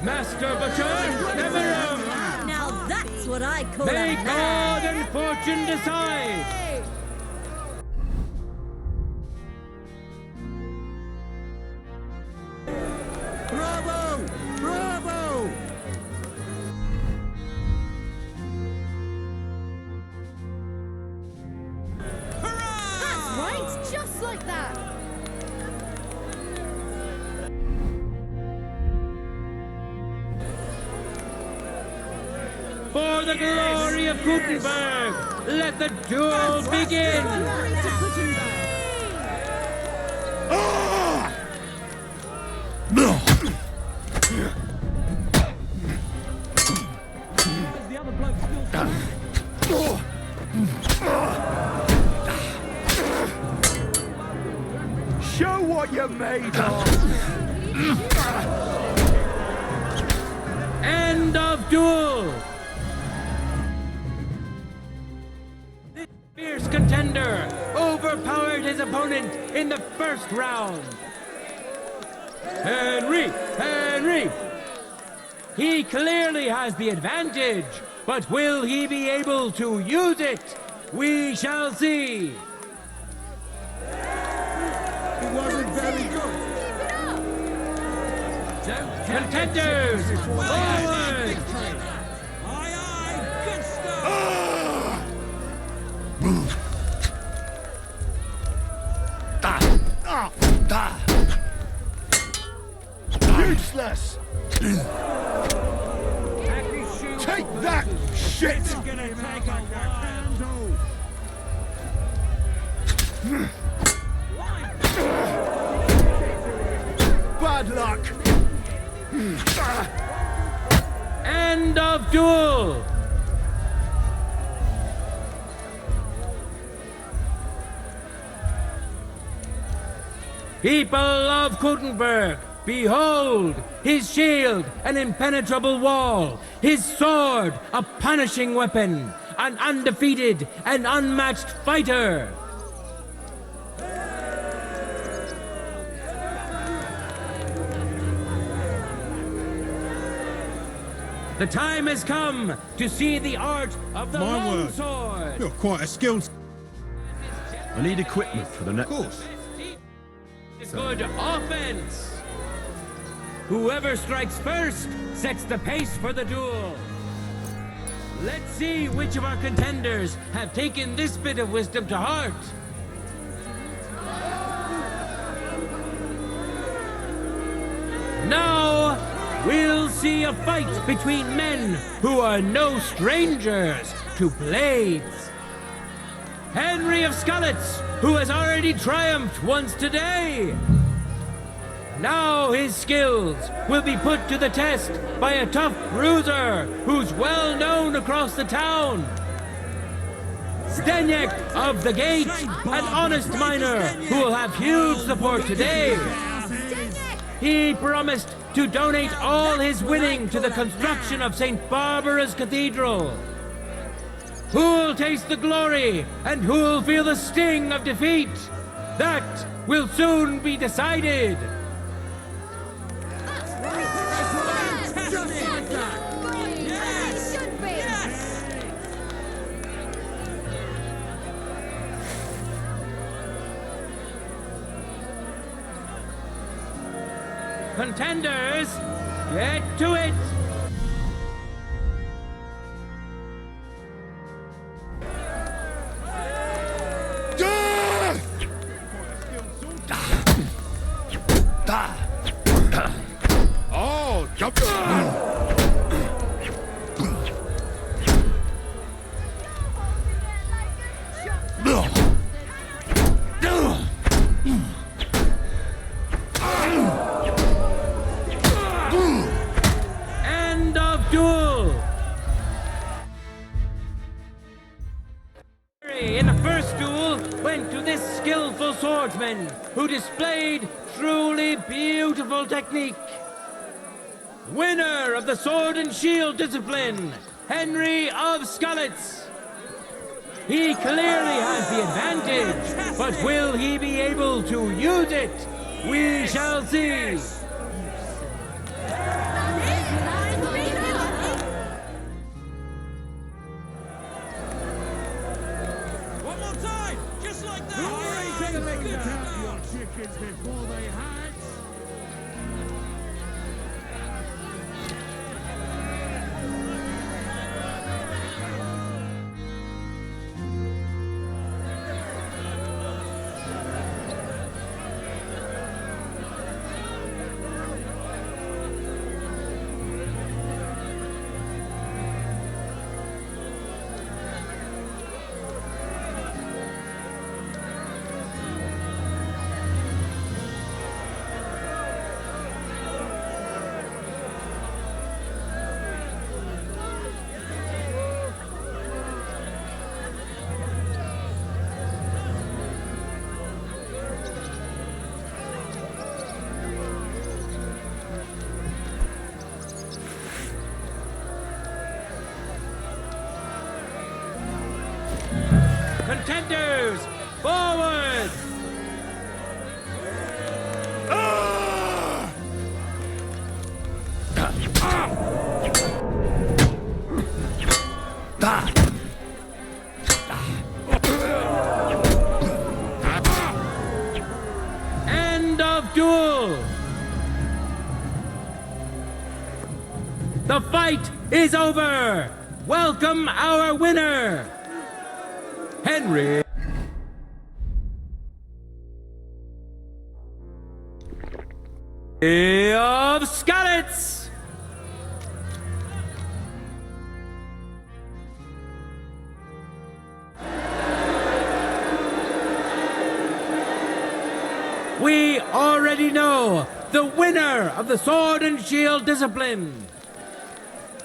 Master Butcher, Deliverance. Now That's what I call May a God and fortune decide! Bravo! Bravo! That's right, just like that. For the glory of Gutenberg, let the duel begin! Show what you're made of! End of duel! This fierce contender overpowered his opponent in the first round. Henry! He clearly has the advantage, but will he be able to use it? We shall see. It wasn't very good. Contenders, forward! Useless! Take that, shit! Bad luck! End of duel! People of Gutenberg, behold! His shield, an impenetrable wall. His sword, a punishing weapon. An undefeated and unmatched fighter. The time has come to see the art of the My long word. sword. You're quite a skilled... I need equipment for the next... Of course. Good offense. Whoever strikes first sets the pace for the duel. Let's see which of our contenders have taken this bit of wisdom to heart. Now, we'll see a fight between men who are no strangers to blades. Henry of Skalitz, who has already triumphed once today. Now his skills will be put to the test by a tough bruiser who's well known across the town. Zdenek of the Gate, an honest miner who will have huge support today. He promised to donate all his winning to the construction of St. Barbara's Cathedral. Who'll taste the glory and who'll feel the sting of defeat? That will soon be decided. Contenders, get to it! Oh, jump! End of duel! In the first duel went to this skillful swordsman who displayed truly beautiful technique. Winner of the sword and shield discipline, Henry of Skalitz. He clearly has the advantage, but will he be able to use it? We shall see. your chickens before they hatch. Contenders, forward! End of duel! The fight is over! Welcome our winner! Henry of Skalitz! We already know the winner of the Sword and Shield discipline.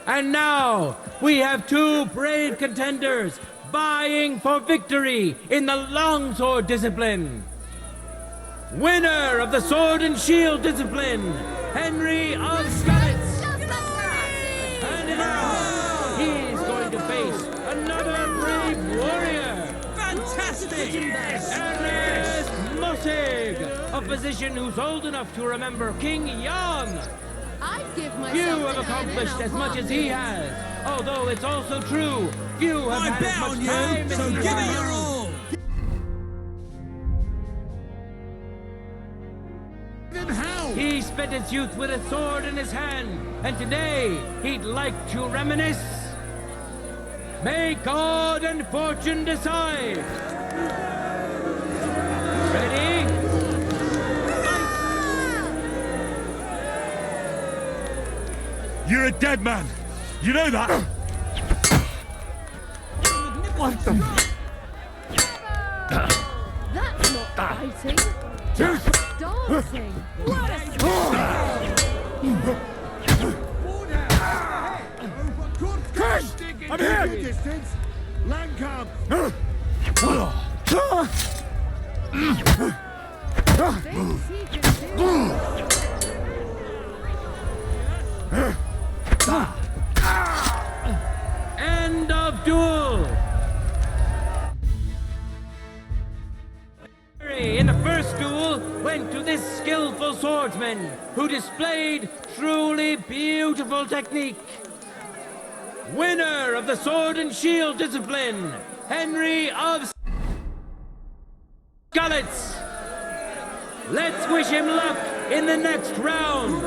And now we have two brave contenders vying for victory in the longsword discipline. Winner of the Sword and Shield discipline, Henry of Skalitz. And now he's going to face another brave warrior. Fantastic! Ernest Mossig, a physician who's old enough to remember King Jan. I'd give myself Few have to Ern accomplished and as much as he has, although it's also true few have I had bet as much on you, time so as he give it has. your all. Then how? He spent his youth with a sword in his hand, and today he'd like to reminisce. May God and fortune decide. Ready? You're a dead man. You know that? What the? That's not fighting. Dancing. What a I'm here! Distance. Lancome. End of duel. In the first duel went to this skillful swordsman who displayed truly beautiful technique. Winner of the Sword and Shield discipline, Henry of Skalitz. Let's wish him luck in the next round.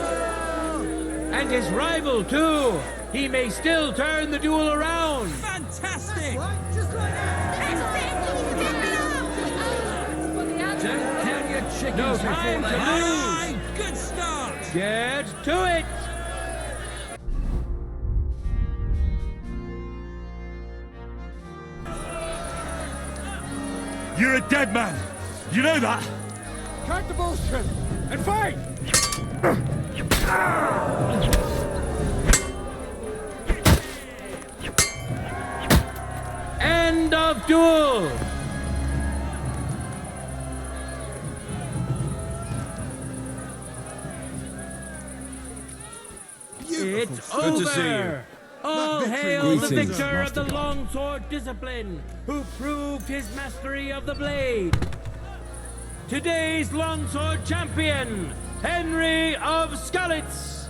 And his rival, too. He may still turn the duel around. Fantastic! Don't count your chickens No before time they to hatch. lose. Good start! Get to it. You're a dead man. You know that? Cut the bullshit and fight! End of duel. It's Good over. to see you. All hail the Greetings, victor of the Master God. longsword discipline, who proved his mastery of the blade. Today's longsword champion, Henry of Skalitz.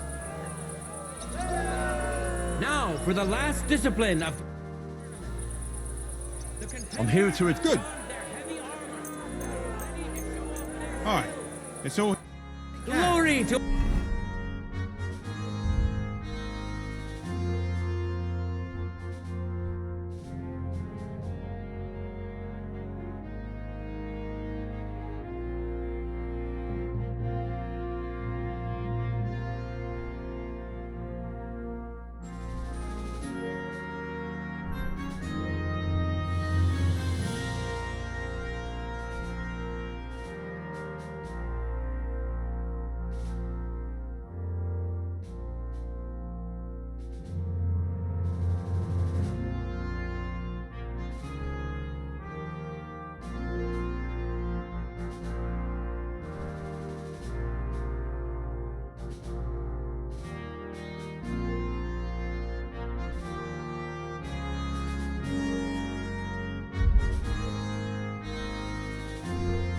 Now for the last discipline of... I'm here to... Good. All right, it's all. Glory to...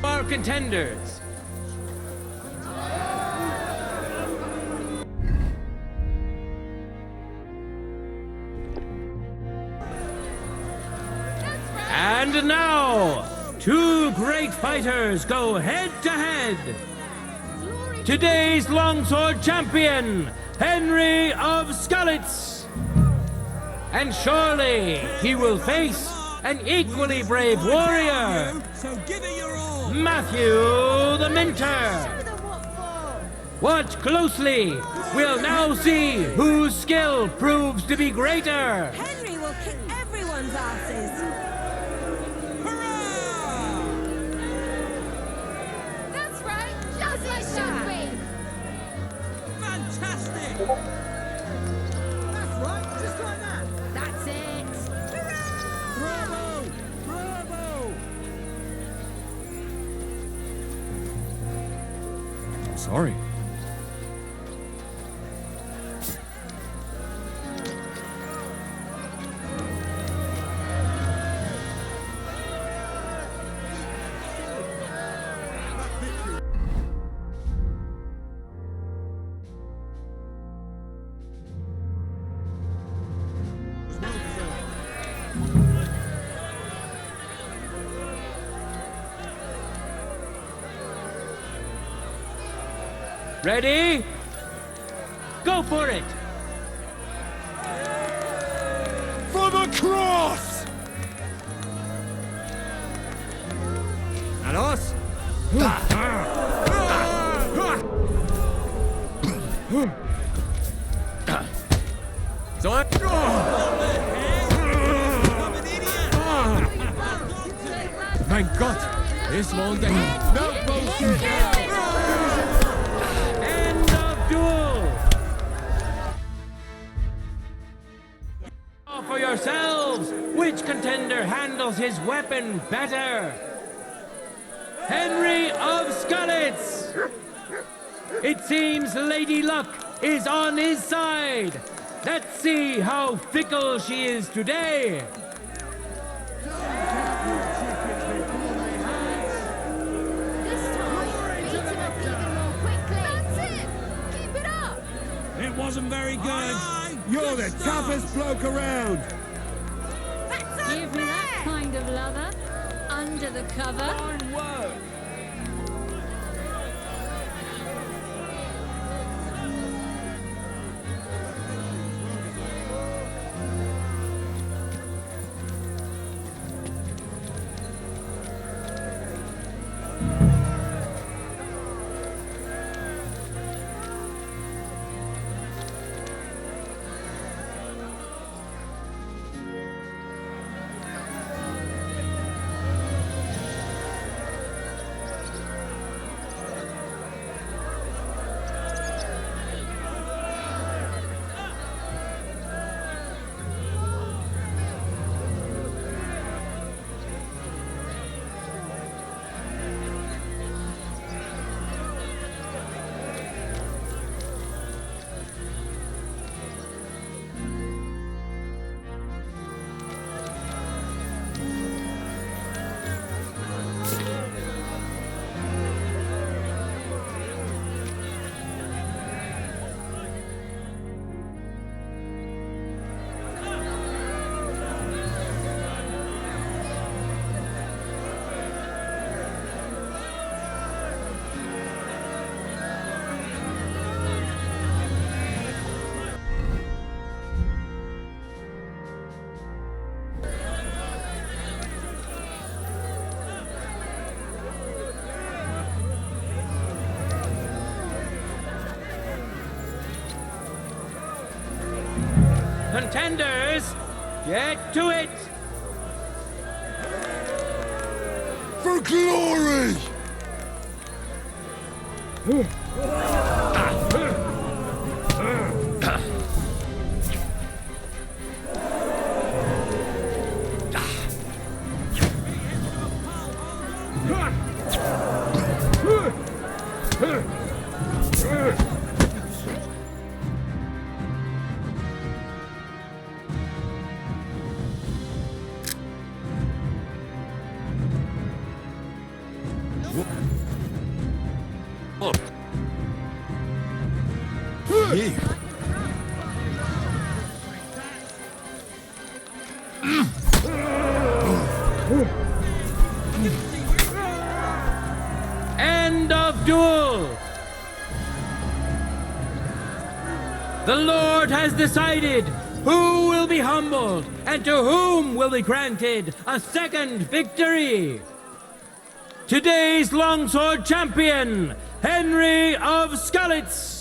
Our contenders. And now, two great fighters go head to head. Today's longsword champion, Henry of Skalitz. And surely he will face an equally brave warrior, Matthew the Minter. Watch closely. We'll now see whose skill proves to be greater. Henry will kick everyone's asses. That's right, just like should be. Fantastic! That's right, just like that. That's it. Bravo! Bravo! I'm sorry. Ready? Go for it! For the cross! And us? Thank God! This won't take. No bullshit! End of duel! For yourselves, which contender handles his weapon better? Henry of Skalitz! It seems Lady Luck is on his side. Let's see how fickle she is today. It wasn't very good. You're the toughest bloke around. Give me that kind of lover. Under the cover. Contenders, get to it! For glory! End of duel! The Lord has decided who will be humbled and to whom will be granted a second victory. Today's longsword champion, Henry of Skalitz.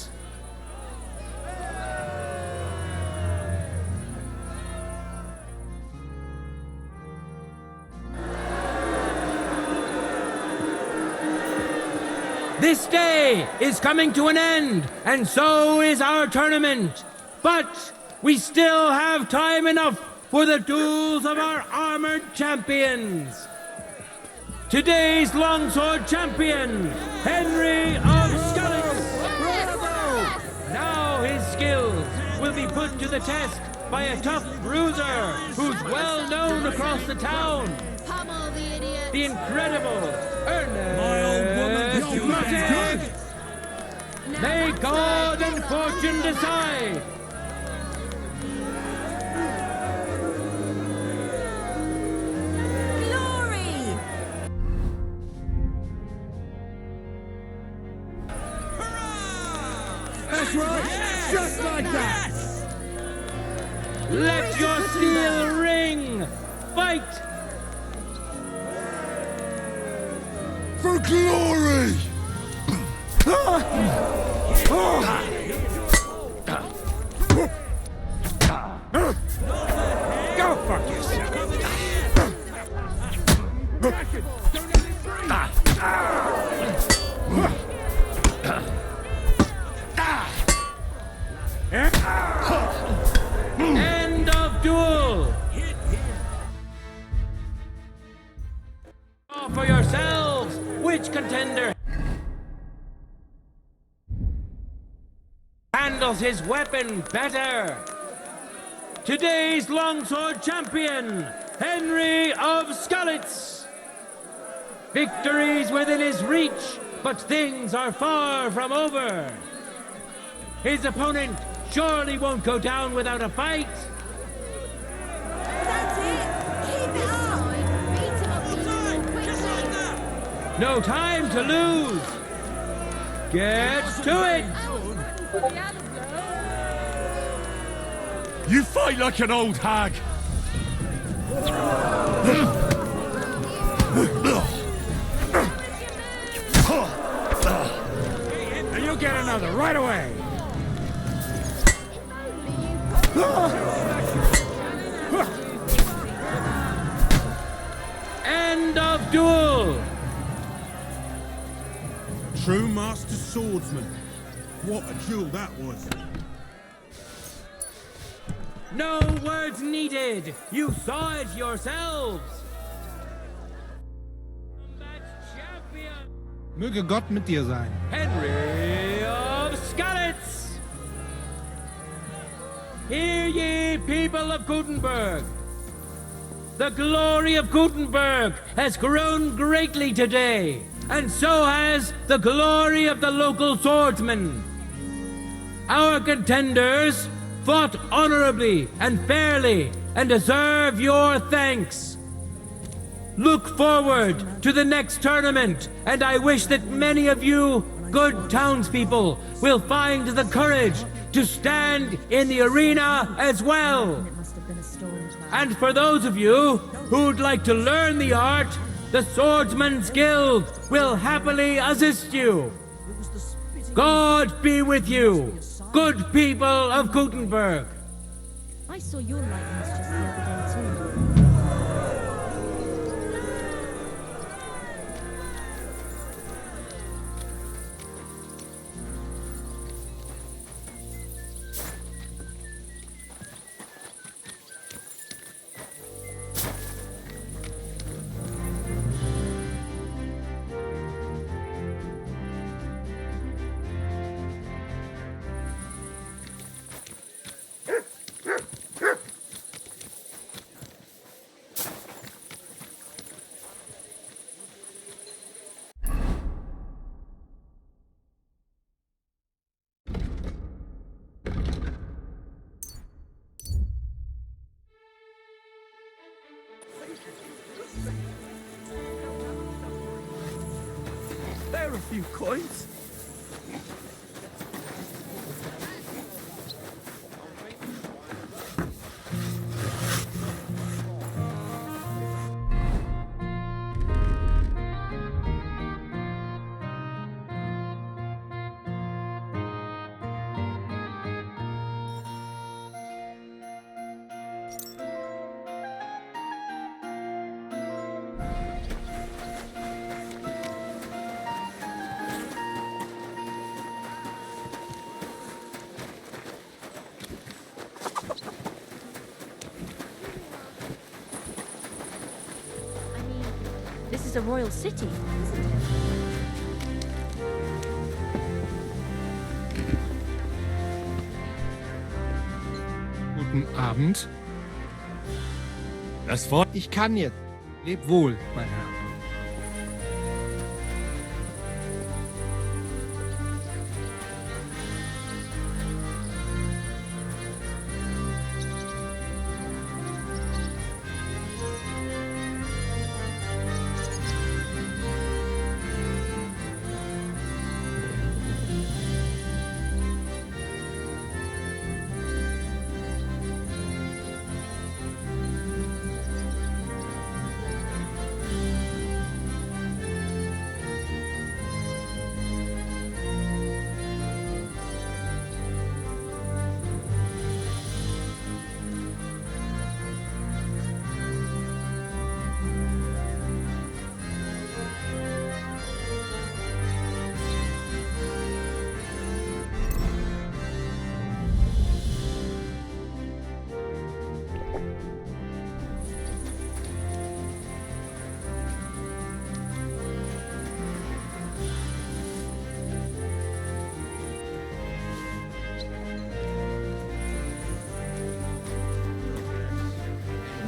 This day is coming to an end, and so is our tournament. But we still have time enough for the duels of our armored champions. Today's longsword champion, Henry of Skalitz. Now his skills will be put to the test by a tough bruiser who's well known across the town. The incredible Ernest Martin. May God and fortune decide. Glory! That's right! Just like that! Let your steel ring! Fight! For glory! Go fuck yourself. End of duel! For yourselves, which contender handles his weapon better? Today's longsword champion, Henry of Skalitz. Victory's within his reach, but things are far from over. His opponent surely won't go down without a fight. That's it! Keep it up! No time to lose. Get to it. You fight like an old hag! And you'll get another right away. End of duel. True master swordsman. What a duel that was. No words needed. You saw it yourselves. Möge Gott mit dir sein. Henry of Skalitz. Hear ye, people of Gutenberg. The glory of Gutenberg has grown greatly today, and so has the glory of the local swordsmen. Our contenders fought honorably and fairly and deserve your thanks. Look forward to the next tournament, and I wish that many of you, good townspeople, will find the courage to stand in the arena as well. And for those of you who'd like to learn the art, the Swordsman's Guild will happily assist you. God be with you, good people of Gutenberg. I saw your likeness just the other day, too. There are a few coins. This is a royal city, isn't it? Guten Abend. Das war... Ich kann jetzt. Leb wohl, mein Herr.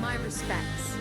My respects.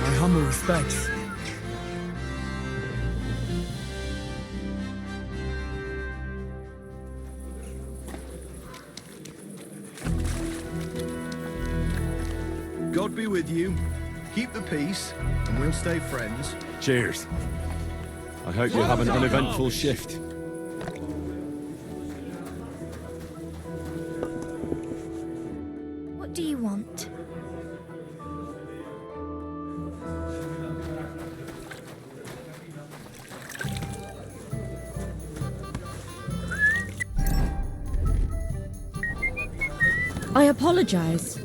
My humble respects. God be with you. Keep the peace, and we'll stay friends. Cheers. I hope you have an uneventful shift. What do you want? I apologize.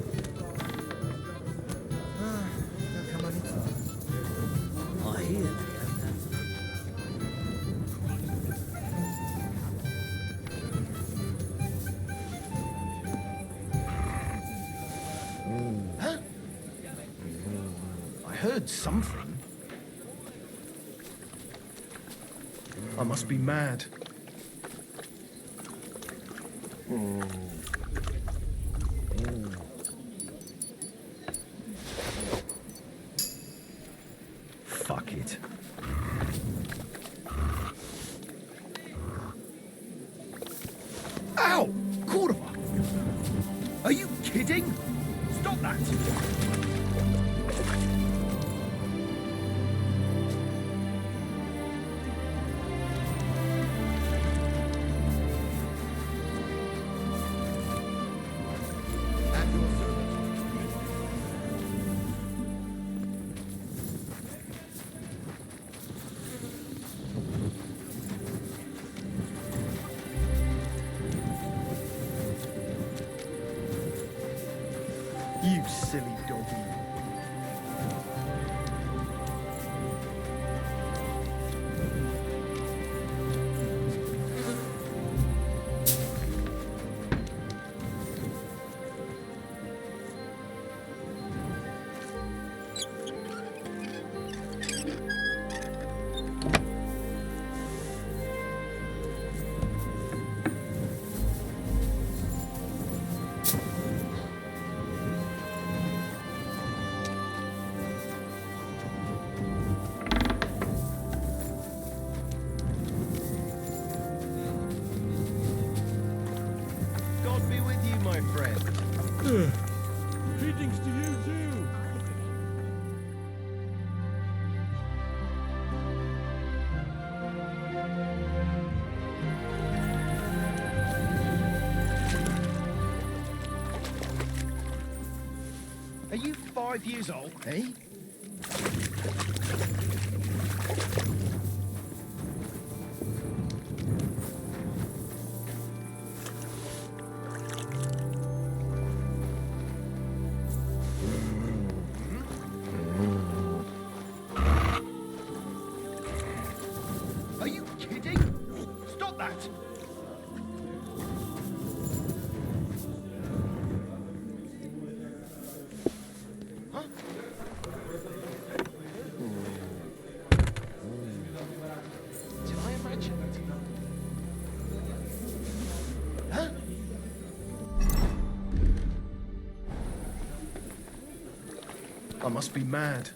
heard something. I must be mad. Fuck it. Ow! Cordova! Are you kidding? Stop that! You silly doggy. God be with you, my friend. Greetings to you too. Are you 5 years old, eh? Are you kidding? Stop that! Huh? Did I imagine that? Huh? I must be mad.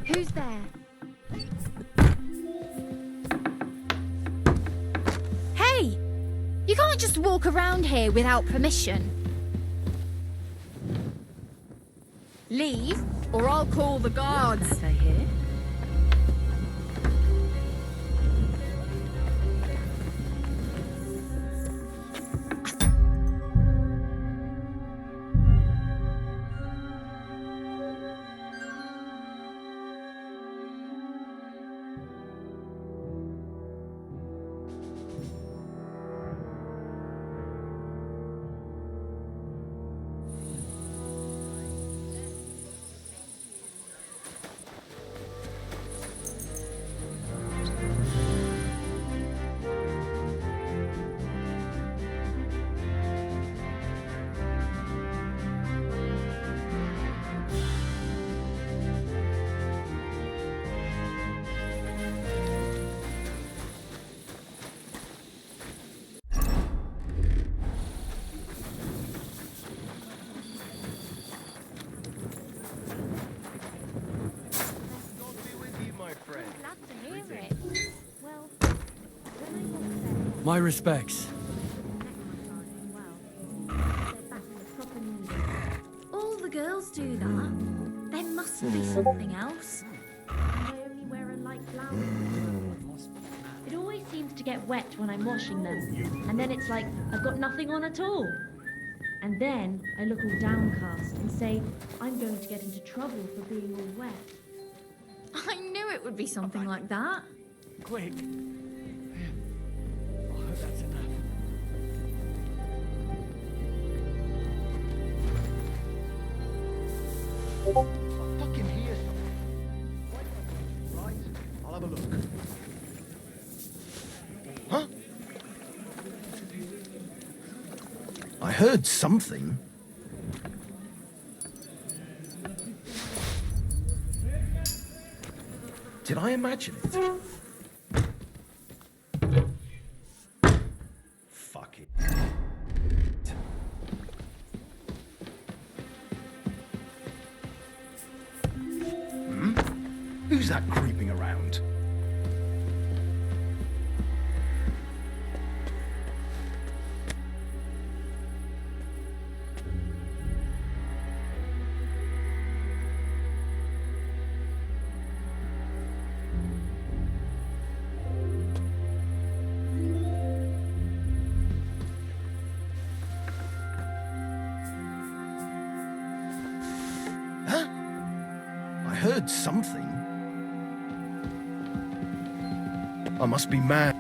Who's there? Hey! You can't just walk around here without permission. Leave, or I'll call the guards. I hear. friend. Glad to hear it. Well, My respects. all the girls do that. There must be something else. I only wear a light blouse. It always seems to get wet when I'm washing them, and then it's like I've got nothing on at all. And then I look all downcast and say I'm going to get into trouble for being all wet. I knew it would be something like that. Quick. I hope that's enough. I fucking hear something. Right, I'll have a look. Huh? I heard something. Did I imagine it? Fuck it. Who's that creeping around? Huh? I heard something. I must be mad.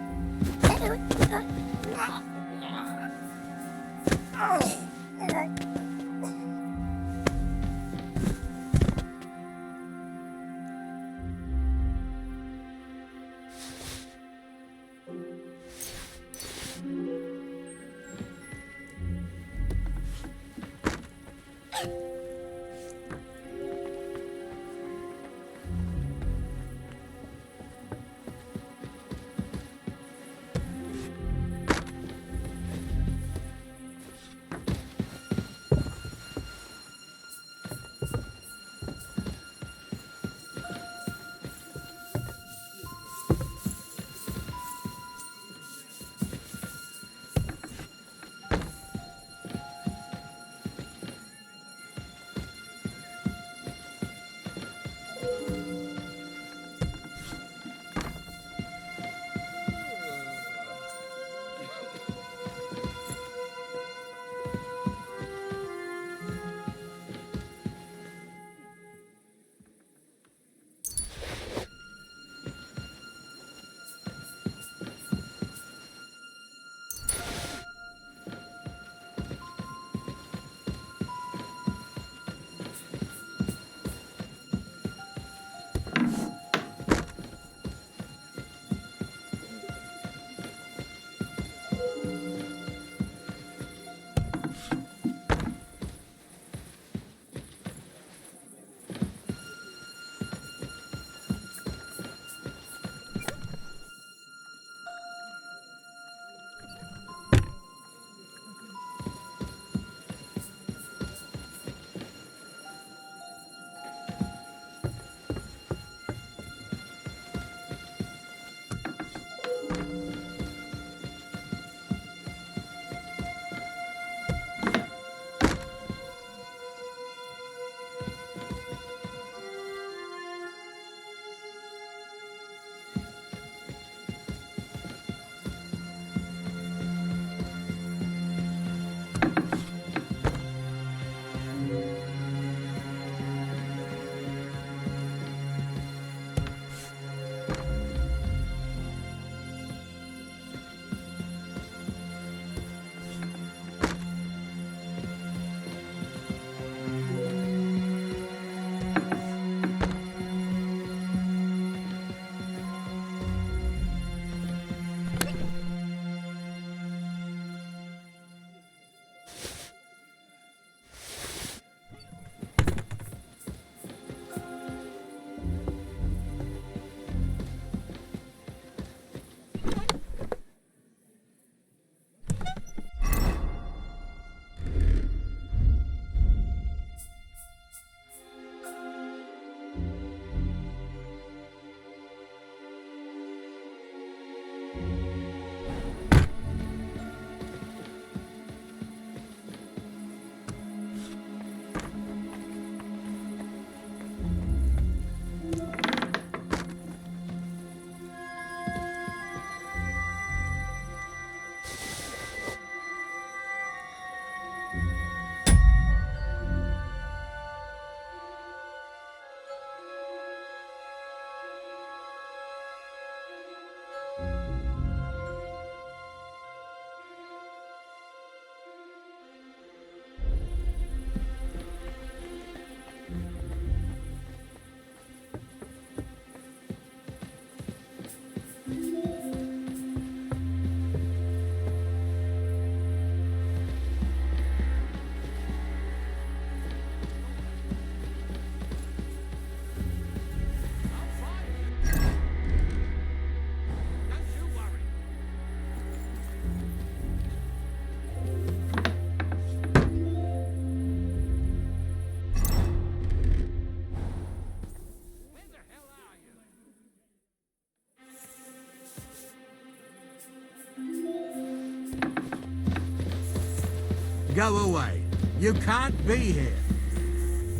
Go away. You can't be here.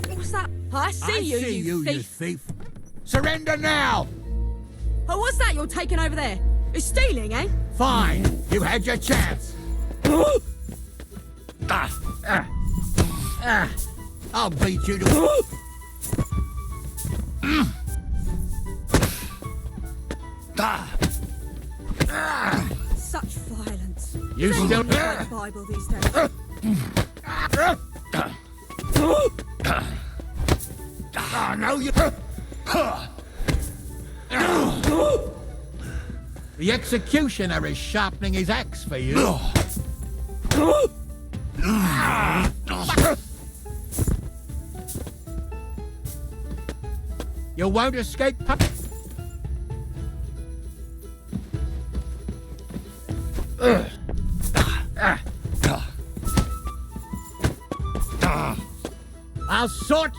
What's that? I see you, you thief. you thief. Surrender now! Oh, what's that you're taking over there? It's stealing, eh? Fine. You had your chance. I'll beat you to... Such violence. You Don't still- read the Bible these days. No, you... The executioner is sharpening his axe for you. You won't escape... I'll sort...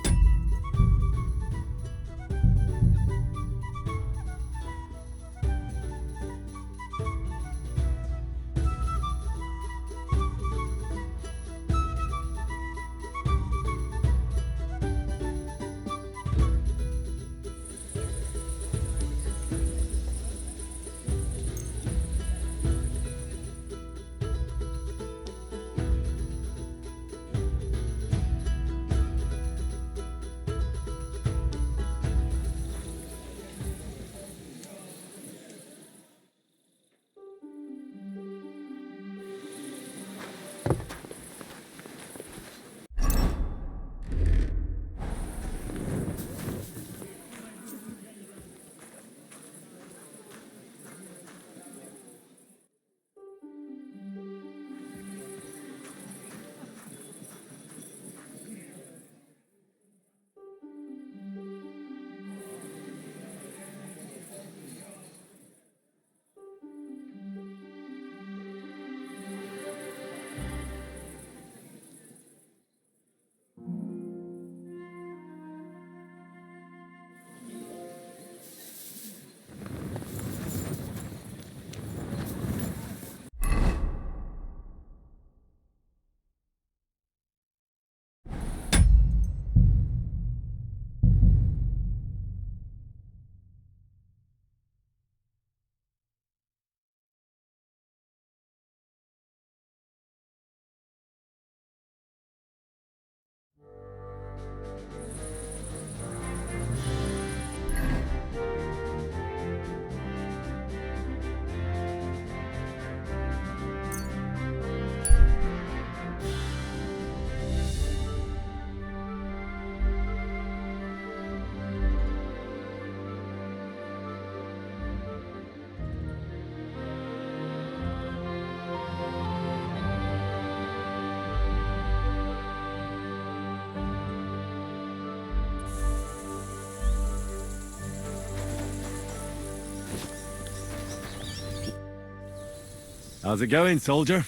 How's it going, soldier?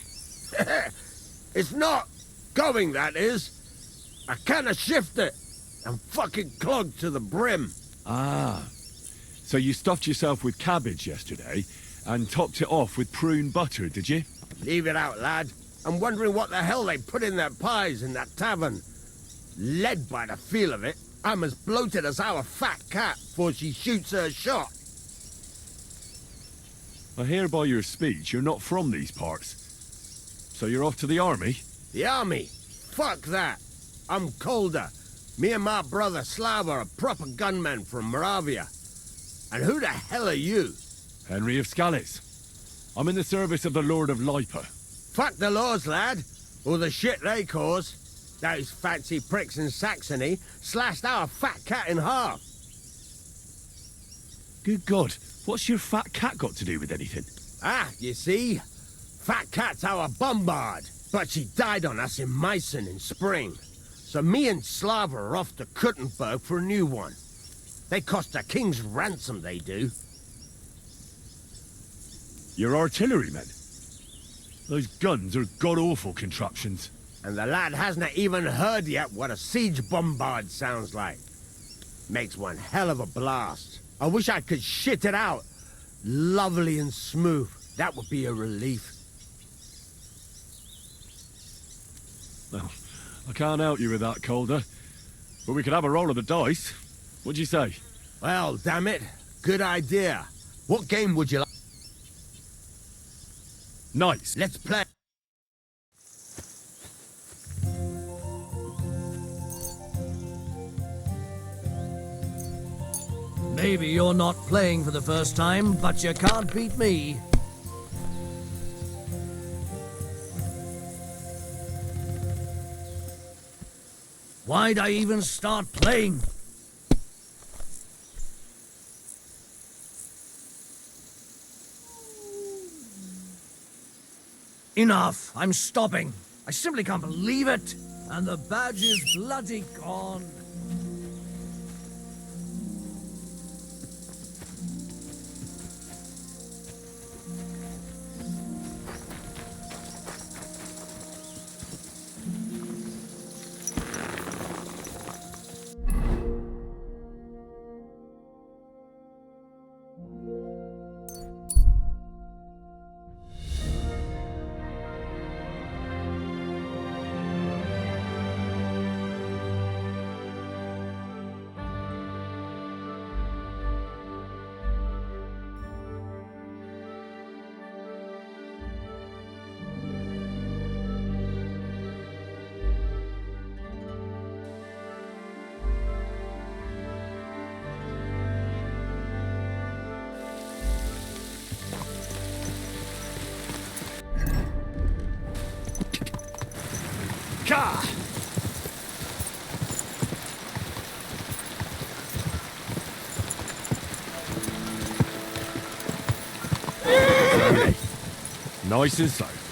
It's not going, that is. I kinda shift it. I'm fucking clogged to the brim. Ah. So you stuffed yourself with cabbage yesterday and topped it off with prune butter, did you? Leave it out, lad. I'm wondering what the hell they put in their pies in that tavern. Led by the feel of it, I'm as bloated as our fat cat before she shoots her shot. I hear by your speech you're not from these parts. So you're off to the army? The army? Fuck that. I'm colder. Me and my brother Slava are proper gunmen from Moravia. And who the hell are you? Henry of Scallis. I'm in the service of the Lord of Lipa. Fuck the laws, lad. Or the shit they cause. Those fancy pricks in Saxony slashed our fat cat in half. Good God, what's your fat cat got to do with anything? Ah, you see? Fat cat's our bombard. But she died on us in Meissen in spring. So me and Slava are off to Kuttenberg for a new one. They cost a king's ransom, they do. You're artillerymen? Those guns are god-awful contraptions. And the lad hasn't even heard yet what a siege bombard sounds like. Makes one hell of a blast. I wish I could shit it out. Lovely and smooth. That would be a relief. Well, I can't help you with that, Calder. But we could have a roll of the dice. What'd you say? Well, damn it. Good idea. What game would you like? Nice. Let's play. Maybe you're not playing for the first time, but you can't beat me. Why'd I even start playing? Enough! I'm stopping. I simply can't believe it. And the badge is bloody gone. Nice and safe.